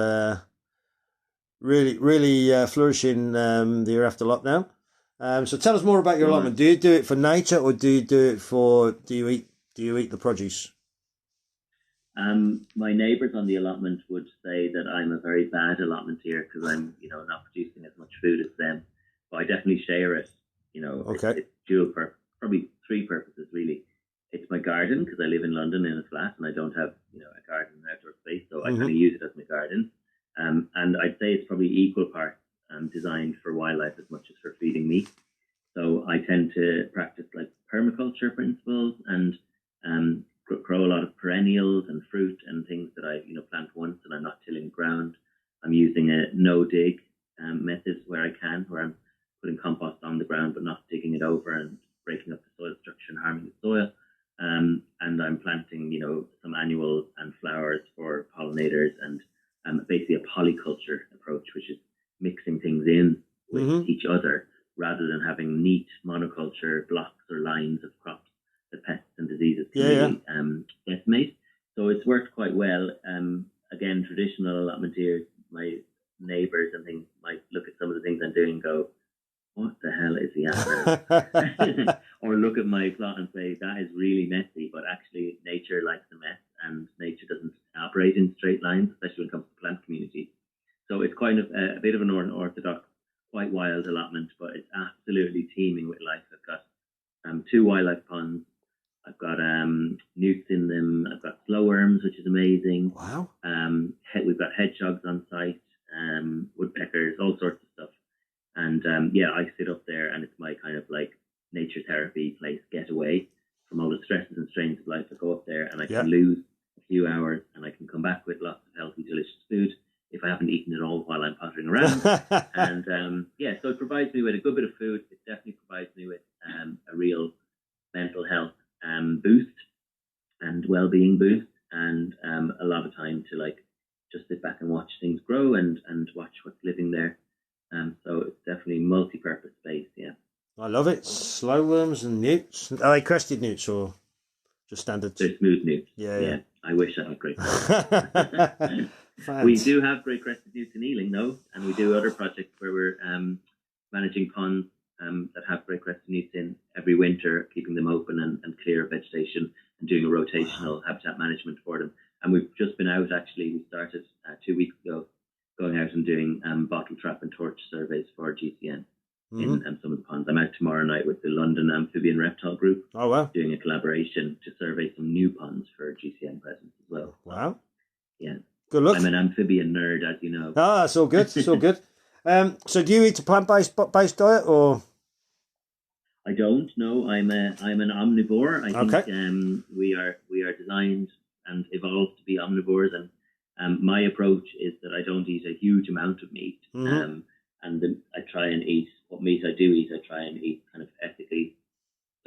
really flourishing the year after lockdown. So tell us more about your allotment. Do you do it for nature, or do you eat the produce? My neighbours on the allotment would say that I'm a very bad allotmenteer because I'm, not producing as much food as them. But I definitely share it. It's dual purpose, probably three purposes really. It's my garden, because I live in London in a flat and I don't have, a garden and outdoor space, so I kind of use it as my garden. And I'd say it's probably equal parts designed for wildlife as much as for feeding me. So I tend to practice like permaculture principles and grow a lot of perennials and fruit and things that I plant once, and I'm not tilling the ground. I'm using a no dig method where I can, where I'm putting compost on the ground but not digging it over and breaking up the soil structure and harming the soil. And I'm planting some annuals and flowers for pollinators, and basically a polyculture approach, which is mixing things in with each other rather than having neat monoculture blocks or lines of crops that pests and diseases can really decimate. So it's worked quite well. Again, traditional allotmenteers, my neighbours and things, might look at some of the things I'm doing and go, what the hell is he at now? Or look at my plot and say, that is really messy, but actually nature likes a mess, and nature doesn't operate in straight lines, especially when it comes to plant communities. So it's kind of a bit of an unorthodox, quite wild allotment, but it's absolutely teeming with life. I've got 2 wildlife ponds. I've got newts in them. I've got slowworms, which is amazing. Wow. We've got hedgehogs on site, woodpeckers, all sorts of stuff. And I sit up there, and it's my kind of like nature therapy place, get away from all the stresses and strains of life. I go up there and I can lose a few hours, and I can come back with lots of healthy, delicious food if I haven't eaten it all while I'm pottering around. And so it provides me with a good bit of food. It definitely provides me with a real mental health boost and well-being boost, and a lot of time to like just sit back and watch things grow and watch what's living there. So it's definitely multi-purpose space. I love it. Slowworms and newts. Are they crested newts or just standard? They're smooth newts. Yeah. I wish I had great crested. We do have great crested newts in Ealing though, and we do other projects where we're managing ponds that have great crested newts in every winter, keeping them open and clear of vegetation, and doing a rotational habitat management for them. And we've just been out, actually, we started 2 weeks ago, going out and doing bottle trap and torch surveys for GCN in some of the ponds. I'm out tomorrow night with the London Amphibian Reptile Group. Oh, wow. Doing a collaboration to survey some new ponds for GCN presence as well. Wow. Yeah. Good luck. I'm an amphibian nerd, as you know. Ah, it's all good. It's all good. So do you eat a plant-based diet, or? I don't. No, I'm an omnivore. I think we are designed and evolved to be omnivores, and my approach is that I don't eat a huge amount of meat, and then I try and eat what meat I do eat. I try and eat kind of ethically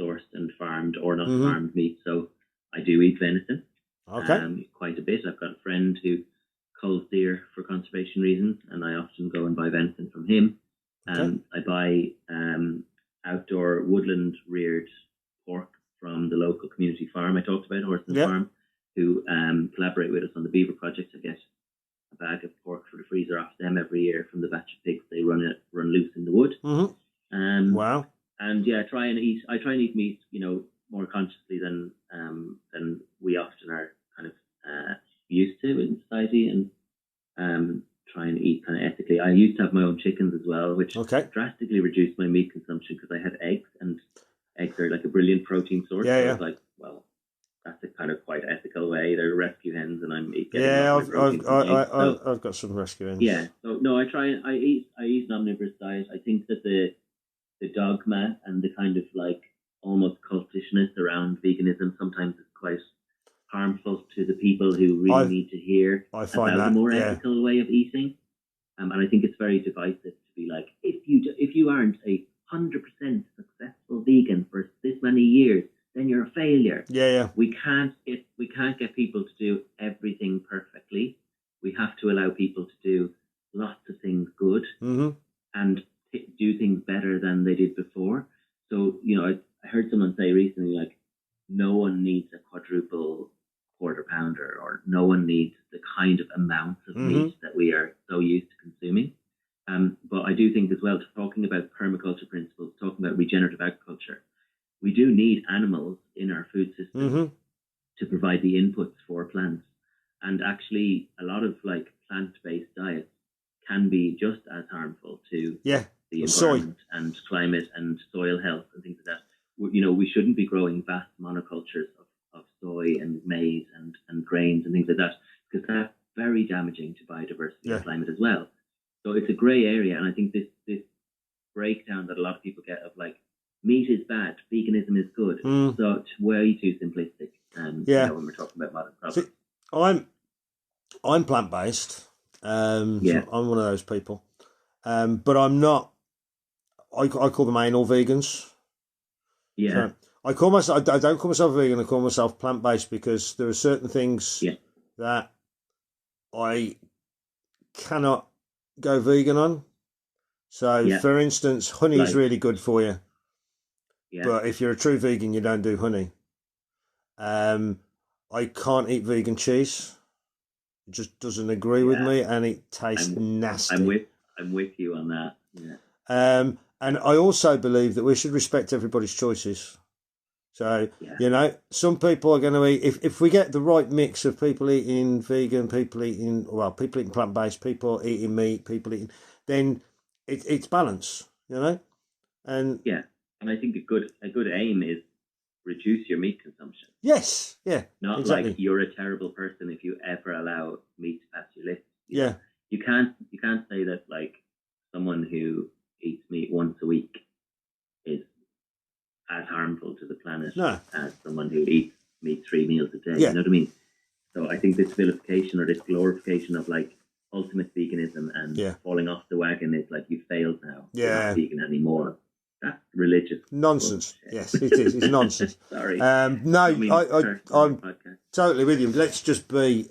sourced and farmed or not farmed meat. So I do eat venison, quite a bit. I've got a friend who culls deer for conservation reasons, and I often go and buy venison from him. I buy outdoor woodland reared pork from the local community farm I talked about, Horseman Farm, who collaborate with us on the Beaver Project. I get a bag of pork for the freezer off them every year from the batch of pigs they run loose in the wood. Wow. And I try and eat meat, more consciously than we often are kind of used to in society, and try and eat kind of ethically. I used to have my own chickens as well, which drastically reduced my meat consumption because I had eggs, and eggs are like a brilliant protein source. Yeah, so I was like, well, that's a kind of quite ethical way. They're rescue hens, and I'm getting I've got some rescue hens. Yeah, so no, I eat an omnivorous diet. I think that the dogma and the kind of like almost cultishness around veganism sometimes is quite harmful to the people who really need to hear about a more ethical way of eating. And I think it's very divisive to be like, if you aren't a 100% successful vegan for this many years, then you're a failure. Yeah. We can't get people to do everything perfectly. We have to allow people to do lots of things good and do things better than they did before. So, I heard someone say recently, like, no one needs a quadruple quarter pounder, or no one needs the kind of amounts of meat that we are so used to consuming. But I do think as well, talking about permaculture principles, talking about regenerative agriculture, we do need animals in our food system to provide the inputs for plants. And actually, a lot of like plant-based diets can be just as harmful to the environment and climate and soil health and things like that. We shouldn't be growing vast monocultures of soy and maize and grains and things like that, because that's very damaging to biodiversity and climate as well. So it's a grey area, and I think this breakdown that a lot of people get of like, meat is bad, veganism is good. So it's way too simplistic. When we're talking about modern problems. See, I'm plant-based. So I'm one of those people. But I'm not. I call them anal vegans. Yeah. So I don't call myself vegan. I call myself plant-based because there are certain things that I cannot go vegan on. So, for instance, honey is really good for you. Yeah. But if you're a true vegan, you don't do honey. I can't eat vegan cheese. It just doesn't agree with me, and it tastes nasty. I'm with you on that. Yeah. And I also believe that we should respect everybody's choices. So, some people are going to eat, if we get the right mix of people eating vegan, people eating plant-based, people eating meat, people eating, then it's balance, And and I think a good aim is reduce your meat consumption. Yes, yeah, not exactly. Like you're a terrible person if you ever allow meat to pass your lips. You can't say that like someone who eats meat once a week is as harmful to the planet as someone who eats meat 3 meals a day. You know what I mean? So I think this vilification or this glorification of like ultimate veganism and falling off the wagon is like, you failed now. You're not vegan anymore. That's religious nonsense. Bullshit. Yes, it is. It's nonsense. Sorry. No, I'm totally with you. Let's just be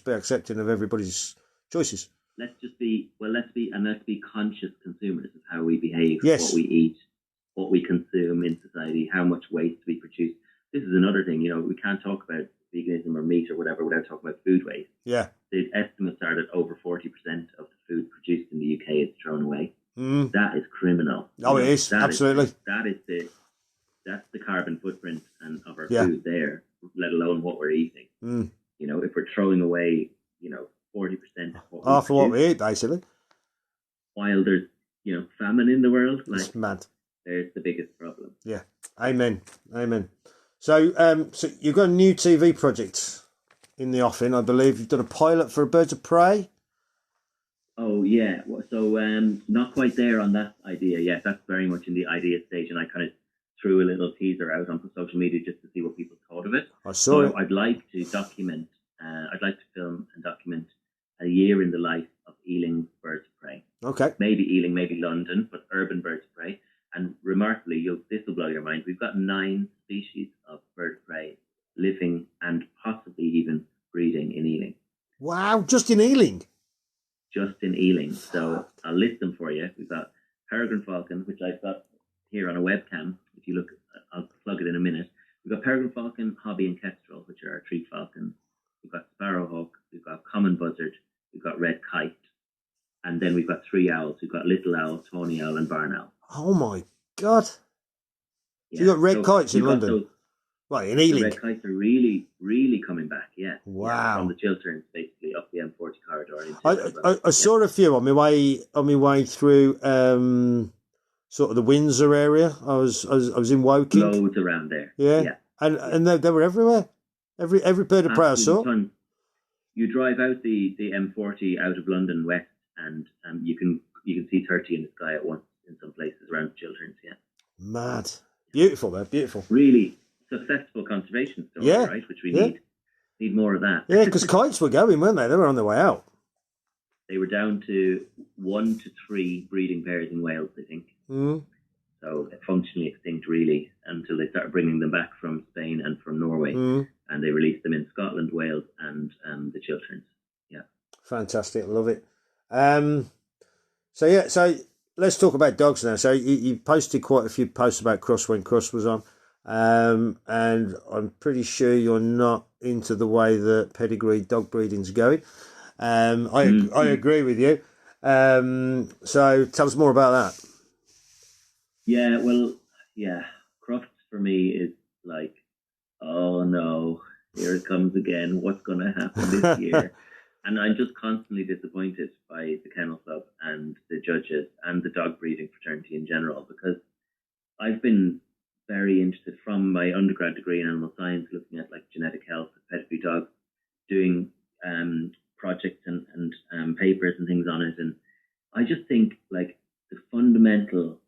accepting of everybody's choices. Let's be conscious consumers of how we behave, what we eat, what we consume in society, how much waste we produce. This is another thing. We can't talk about veganism or meat or whatever without talking about food waste. Yeah. The estimates are that over 40% of the food produced in the UK is thrown away. That is criminal. Oh, it is. Absolutely. That's the carbon footprint of our food there, let alone what we're eating. If we're throwing away, 40% of what we eat, basically. While there's, famine in the world, it's mad. There's the biggest problem. Yeah. Amen. So, so you've got a new TV project in the offing, I believe. You've done a pilot for Birds of Prey. Oh, yeah. So not quite there on that idea yet. That's very much in the idea stage, and I kind of threw a little teaser out on social media just to see what people thought of it. I saw it. I'd like to document, I'd like to film and document a year in the life of Ealing Birds of Prey. Okay. Maybe Ealing, maybe London, but urban birds of prey. And remarkably, this will blow your mind, we've got 9 species of bird of prey living and possibly even breeding in Ealing. Wow, just in Ealing? Just in Ealing. So I'll list them for you. We've got peregrine falcon, which I've got here on a webcam. If you look, I'll plug it in a minute. We've got peregrine falcon, hobby and kestrel, which are our tree falcons. We've got sparrowhawk, we've got common buzzard, we've got red kite, and then we've got 3 owls. We've got little owl, tawny owl, and barn owl. Oh my God! Yeah. So you got red kites in London? Well, in The Ealing. red kites are really, really coming back, yeah. Wow. Yeah, from the Chilterns, basically, up the M40 corridor. Into I saw a few on my way through sort of the Windsor area. I was in Woking. Loads around there. Yeah. And they were everywhere. Every bird of prey I saw. Ton. You drive out the M40 out of London West, and you can see 30 in the sky at once in some places around the Chilterns. Yeah. Mad. Beautiful, man. Beautiful. Really successful conservation story, right? Which we need more of that. Yeah, because kites were going, weren't they? They were on their way out. They were down to 1 to 3 breeding pairs in Wales, I think. Mm. So functionally extinct, really, until they started bringing them back from Spain and from Norway. And they released them in Scotland, Wales, and the Chilterns. Yeah. Fantastic. Love it. So let's talk about dogs now. So you posted quite a few posts about Cross when Cross was on. And I'm pretty sure you're not into the way that pedigree dog breeding's going. I agree with you. So tell us more about that. Yeah, well, Crufts for me is like, oh no, here it comes again. What's going to happen this year? And I'm just constantly disappointed by the Kennel Club and the judges and the dog breeding fraternity in general, because I've been very interested from my undergrad degree in animal science, looking at like genetic health of pedigree dogs, doing projects and papers and things on it. And I just think like the fundamental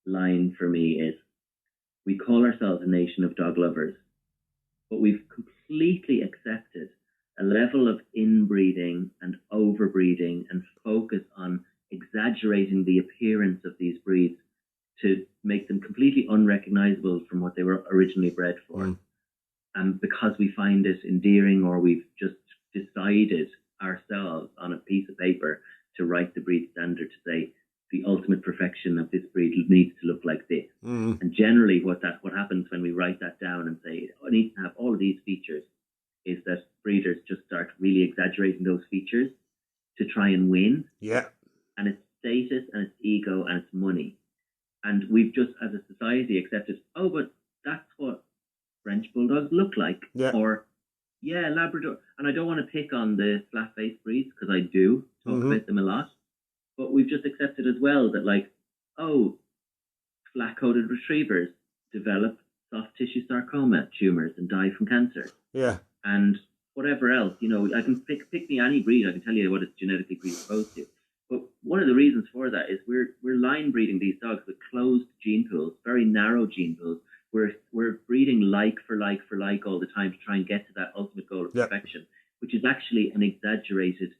line for me is we call ourselves a nation of dog lovers, but we've completely accepted a level of inbreeding and overbreeding and focus on exaggerating the appearance of these breeds to make them completely unrecognizable from what they were originally bred for. And because we find it endearing, or we've just decided ourselves on a piece of paper to write the breed standard to say the ultimate perfection of this breed needs to look like this. And generally what happens when we write that down and say it needs to have all of these features is that breeders just start really exaggerating those features to try and win. Yeah. And it's status and it's ego and it's money. And we've just, as a society, accepted, but that's what French Bulldogs look like. Yeah. Or, Labrador. And I don't want to pick on the flat-faced breeds, because I do talk about them a lot. But we've just accepted as well that, like, flat-coated retrievers develop soft tissue sarcoma tumours and die from cancer. Yeah. And whatever else, I can pick me any breed. I can tell you what it's genetically predisposed to. But one of the reasons for that is we're line breeding these dogs with closed gene pools, very narrow gene pools. We're breeding like for like for like all the time to try and get to that ultimate goal of perfection, which is actually an exaggerated,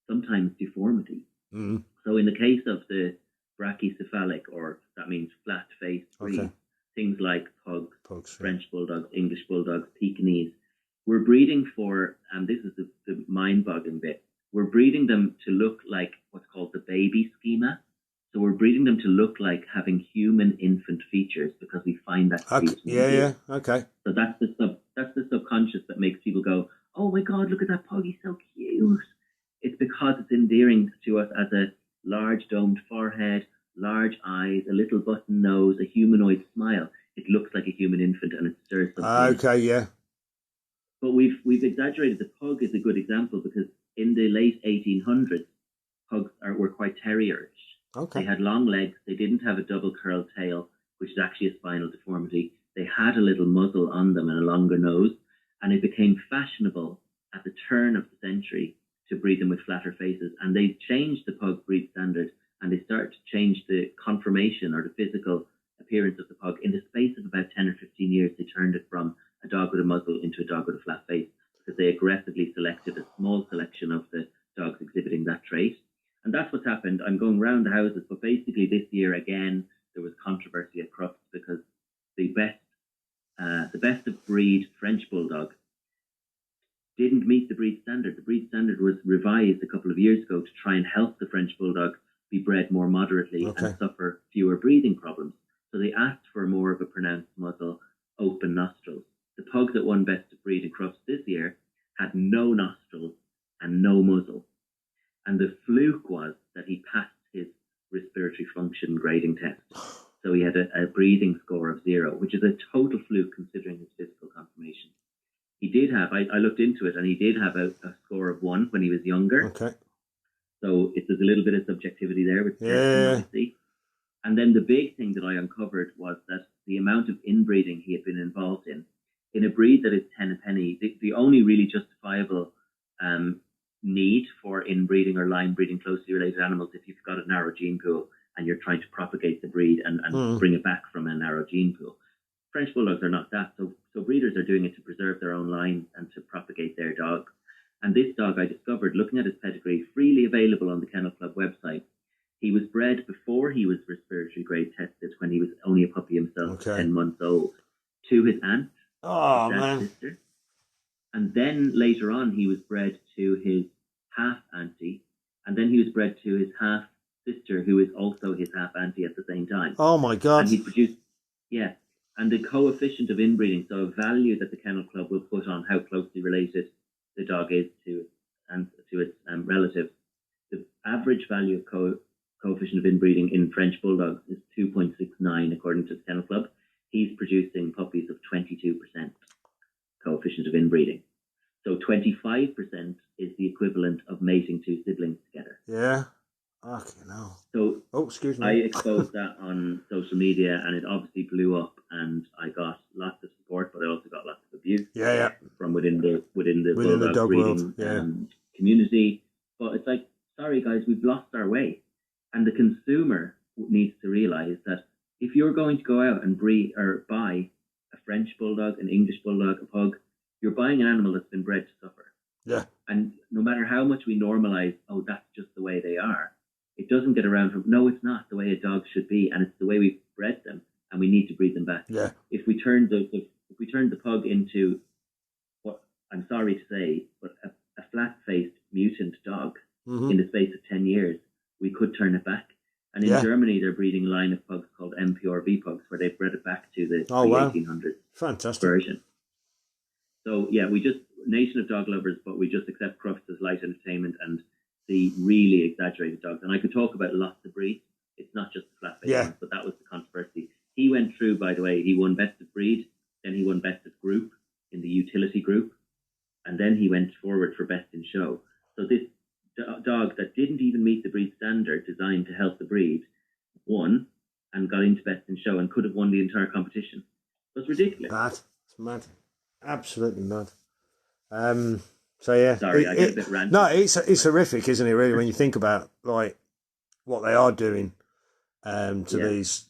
sometimes deformity. So in the case of the brachycephalic, or that means flat-faced breeds, things like pugs, French Bulldogs, English Bulldogs, Pekingese, we're breeding for, and this is the mind-boggling bit, we're breeding them to look like what's called the baby schema. So we're breeding them to look like having human infant features, because we find that. Okay. So that's the subconscious that makes people go, oh my God, look at that pug, he's so cute. It's because it's endearing to us as a large domed forehead, large eyes, a little button nose, a humanoid smile. It looks like a human infant and it stirs something. Okay, yeah. But we've exaggerated. The pug is a good example, because in the late 1800s, pugs were quite terrierish. Okay. They had long legs. They didn't have a double curled tail, which is actually a spinal deformity. They had a little muzzle on them and a longer nose. And it became fashionable at the turn of the century to breed them with flatter faces. And they changed the pug breed standard, and they started to change the conformation or the physical appearance of the pug. In the space of about 10 or 15 years, they turned it from a dog with a muzzle into a dog with a flat face, because they aggressively selected a small selection of the dogs exhibiting that trait. And that's what's happened. I'm going round the houses, but basically this year again, there was controversy at Crufts, because the best of breed French Bulldog didn't meet the breed standard. The breed standard was revised a couple of years ago to try and help the French Bulldog be bred more moderately and suffer fewer breathing problems. So they asked for more of a pronounced muzzle, open nostrils. The pug that won best of breed in Crufts this year had no nostrils and no muzzle. And the fluke was that he passed his respiratory function grading test. So he had a breathing score of 0, which is a total fluke considering his physical did have. I looked into it, and he did have a score of 1 when he was younger. Okay. So there's a little bit of subjectivity there with testing, Yeah. obviously. And then the big thing that I uncovered was that the amount of inbreeding he had been involved in a breed that is 10 a penny, the only really justifiable need for inbreeding or line breeding closely related animals, if you've got a narrow gene pool and you're trying to propagate the breed and bring it back from a narrow gene pool. French Bulldogs are not that. So breeders are doing it to preserve their own line and to propagate their dog. And this dog, I discovered, looking at his pedigree, freely available on the Kennel Club website. He was bred before he was respiratory grade tested, when he was only a puppy himself, 10 months old, to his aunt, Oh, his man. sister. And then later on, he was bred to his half auntie. And then he was bred to his half sister, who is also his half auntie at the same time. Oh, my God. And he produced, and the coefficient of inbreeding, so a value that the Kennel Club will put on how closely related the dog is to its relatives. The average value of coefficient of inbreeding in French Bulldogs is 2.69, according to the Kennel Club. He's producing puppies of 22% coefficient of inbreeding. So 25% is the equivalent of mating 2 siblings together. Yeah. Okay, no. So excuse me. I exposed that on social media, and it obviously blew up, and I got lots of support, but I also got lots of abuse from within the Bulldog dog breeding world. community. But it's like, sorry guys, we've lost our way. And the consumer needs to realise that if you're going to go out and breed or buy a French Bulldog, an English Bulldog, a Pug, you're buying an animal that's been bred to suffer. Yeah. And no matter how much we normalise, oh, that's just the way they are, it doesn't get around from, no, it's not the way a dog should be, and it's the way we've bred them, and we need to breed them back. Yeah. If we turn the pug into what I'm sorry to say, but a flat-faced mutant dog in the space of 10 years, we could turn it back. And in Germany, they're breeding a line of pugs called MPRV pugs, where they've bred it back to the 1800s Fantastic version. So we just nation of dog lovers, but we just accept Crufts as light entertainment and the really exaggerated dogs. And I could talk about lots of breeds. It's not just the flat-faced ones, but that was the controversy. He went through, by the way, he won Best of Breed, then he won Best of Group in the utility group, and then he went forward for Best in Show. So this dog that didn't even meet the breed standard designed to help the breed won and got into Best in Show and could have won the entire competition. So it's ridiculous. It's mad. Absolutely mad. So yeah, sorry, I get a bit ranty. No, it's horrific, isn't it? Really, when you think about like what they are doing to these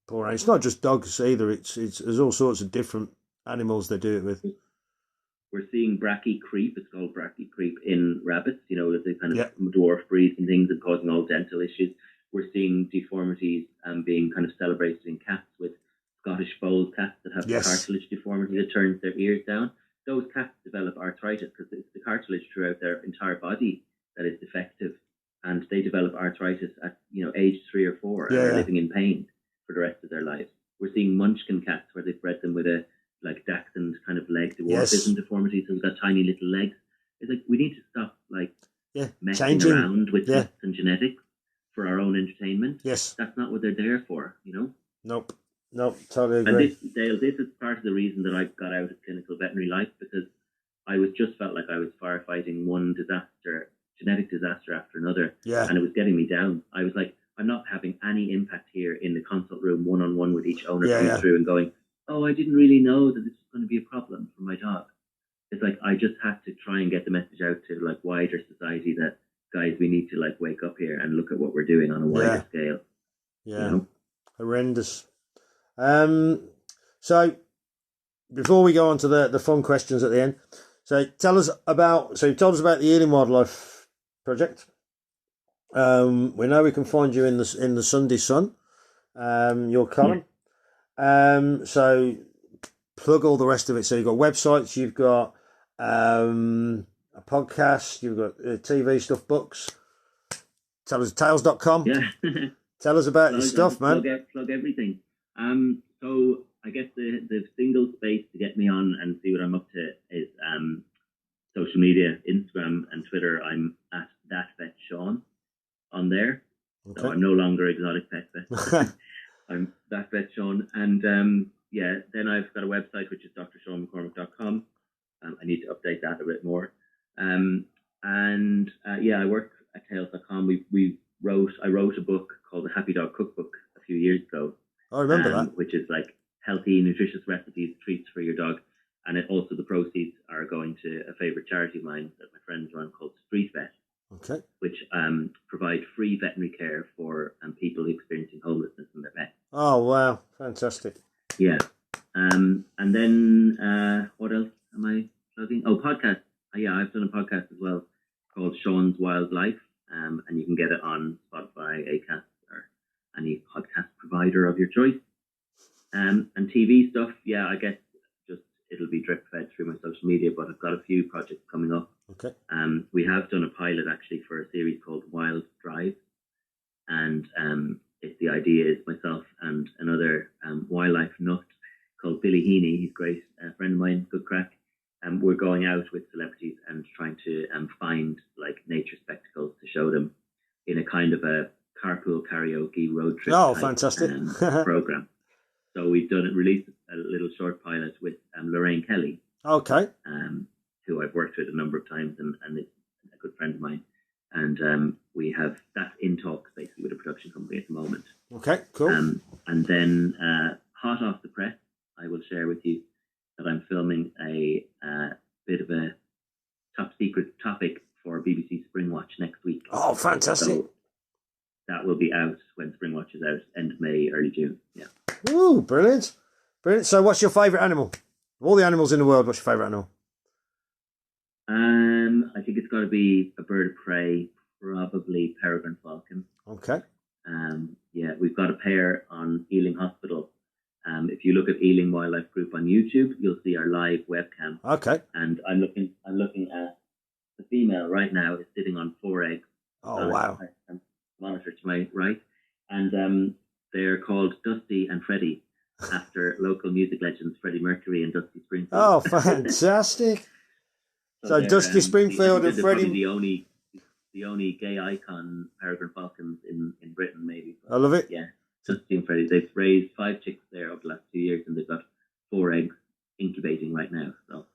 poor animals. It's not just dogs either. It's there's all sorts of different animals they do it with. We're seeing brachy creep. It's called brachy creep in rabbits. You know, the kind of dwarf breeds and things, and causing all dental issues. We're seeing deformities being kind of celebrated in cats, with Scottish fold cats that have the cartilage deformity that turns their ears down. Those cats develop arthritis because it's the cartilage throughout their entire body that is defective, and they develop arthritis at age 3 or 4 and are living in pain for the rest of their lives. We're seeing Munchkin cats where they've bred them with a Dachshund kind of leg dwarfism deformity, so they've got tiny little legs. It's like we need to stop messing around with tests and genetics for our own entertainment. Yes, that's not what they're there for. Nope, totally agree. And this is part of the reason that I got out of clinical veterinary life, because I just felt like I was firefighting one genetic disaster after another, and it was getting me down. I was like, I'm not having any impact here in the consult room, one-on-one with each owner coming through and going, oh, I didn't really know that this was going to be a problem for my dog. It's like I just had to try and get the message out to wider society that, guys, we need to wake up here and look at what we're doing on a wider scale. Yeah, horrendous. So before we go on to the fun questions at the end, so you told us about the Ealing Wildlife Project. We know we can find you in the Sunday Sun, your column. So plug all the rest of it. So you've got websites, you've got a podcast, you've got TV stuff, books. Tell us tales.com. Yeah. Tell us about your stuff, man. Plug everything. So I guess the single space to get me on and see what I'm up to is social media, Instagram and Twitter. I'm at ThatVetSean on there. Okay. So I'm no longer Exotic Pet Vet. I'm ThatVetSean. And then I've got a website, which is drshawnmccormack.com. update that a bit more. I work at Tails.com. I wrote a book called The Happy Dog Cookbook a few years ago. I remember that. Which is like healthy, nutritious recipes, treats for your dog. And the proceeds are going to a favourite charity of mine that my friends run called Street Vet. Okay. Which provide free veterinary care for people experiencing homelessness in their pets. Oh, wow. Fantastic. Yeah. And then what else am I plugging? Oh, podcast. I've done a podcast as well called Sean's Wildlife, and you can get it on Spotify, Acast, or any podcast provider of your choice. And TV stuff, I guess just it'll be drip fed through my social media, but I've got a few projects coming up. Okay. We have done a pilot actually for a series called Wild Drive, and the idea is myself and another wildlife nut called Billy Heaney. He's great, a friend of mine, good crack. We're going out with celebrities and trying to find like nature spectacles to show them in a kind of a carpool karaoke road trip. Oh, fantastic. Program. So we've released a little short pilot with Lorraine Kelly. Okay. Who I've worked with a number of times and is a good friend of mine. And we have that in talks basically with a production company at the moment. Okay, cool. And then hot off the press, I will share with you that I'm filming a bit of a top secret topic for BBC Springwatch next week. Oh, fantastic. So that will be out when Springwatch is out, end of May, early June. Yeah. Ooh, brilliant. Brilliant. So what's your favourite animal? Of all the animals in the world, what's your favourite animal? I think it's got to be a bird of prey, probably peregrine falcon. Okay. We've got a pair on Ealing Hospital. If you look at Ealing Wildlife Group on YouTube, you'll see our live webcam. Okay. And I'm looking at the female right now is sitting on 4 eggs. Oh, wow. I'm monitor to my right. And they're called Dusty and Freddie, after local music legends Freddie Mercury and Dusty Springfield. Oh, fantastic. So Dusty Springfield and Freddie... The only gay icon peregrine falcons in Britain, maybe. I love it. Yeah. Dusty and Freddie. They've raised 5 chicks there over the last 2 years, and they've got 4 eggs incubating right now. So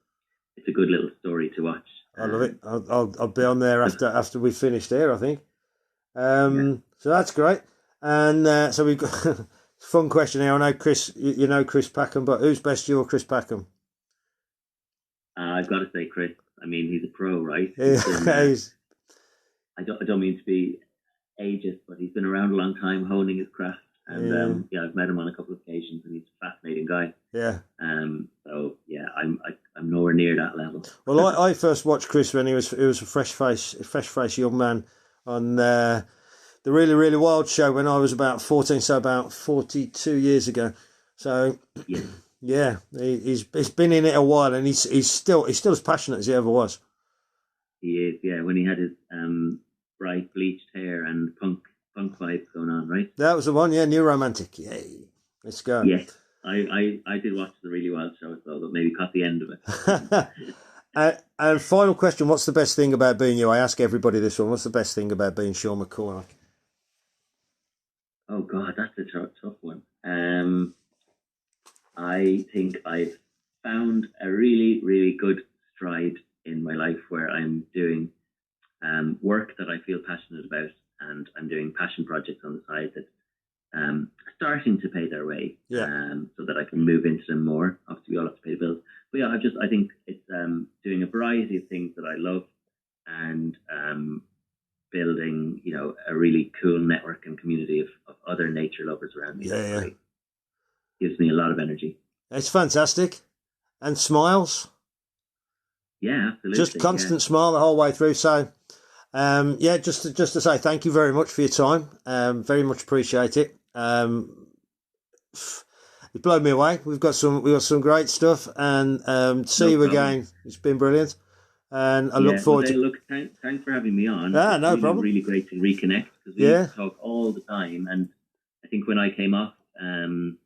it's a good little story to watch. I love it. I'll be on there after we finish there, I think. So that's great. And so we've got a fun question here. I know Chris, you know Chris Packham, but who's best, you or Chris Packham? I've got to say Chris. I mean, he's a pro, right? I don't mean to be ageist, but he's been around a long time, honing his craft. And I've met him on a couple of occasions, and he's a fascinating guy. Yeah. I'm nowhere near that level. Well, I first watched Chris when he was a fresh face young man on the Really Really Wild show when I was about 14, so about 42 years ago. So yeah, he's been in it a while, and he's still as passionate as he ever was. He is, yeah. When he had his bright bleached hair and punk vibes going on, right? That was the one, yeah. New Romantic, yay! Let's go. Yes, I did watch the Really Wild show, so but maybe caught the end of it. And final question: what's the best thing about being you? I ask everybody this one. What's the best thing about being Sean McCormack? Oh God, that's a tough one. I think I've found a really, really good stride in my life where I'm doing work that I feel passionate about, and I'm doing passion projects on the side that starting to pay their way, so that I can move into them more. Obviously, we all have to pay the bills. But yeah, I think it's doing a variety of things that I love, and building, a really cool network and community of other nature lovers around me. Yeah. Gives me a lot of energy. It's fantastic. And smiles. Yeah, absolutely. Just constant smile the whole way through. So, just to say thank you very much for your time. Very much appreciate it. It blew me away. We've got some great stuff, and see you again. It's been brilliant, and I look forward to. Look, thanks for having me on. No problem. Really great to reconnect, because we talk all the time, and I think when I came off, when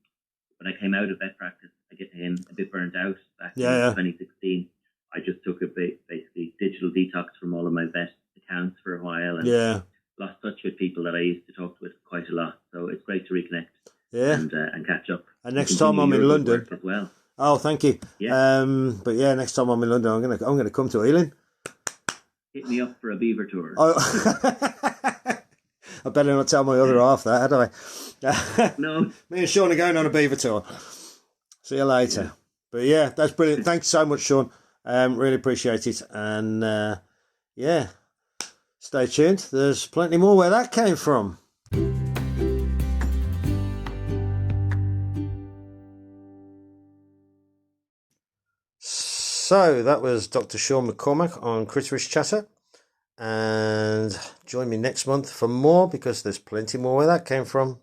I came out of vet practice, I get in a bit burnt out back in 2016. I just took a basically digital detox from all of my vet accounts for a while, and lost touch with people that I used to talk with quite a lot. So it's great to reconnect and catch up. And next time I'm in London, as well. Oh, thank you. Yeah. But yeah, next time I'm in London, I'm gonna come to Ealing. Hit me up for a beaver tour. Oh, I better not tell my other half that, had I? No. Me and Sean are going on a beaver tour. See you later. Yeah. But yeah, that's brilliant. Thanks so much, Sean. Really appreciate it. And yeah, stay tuned. There's plenty more where that came from. So that was Dr. Sean McCormack on Critterish Chatter. And join me next month for more, because there's plenty more where that came from.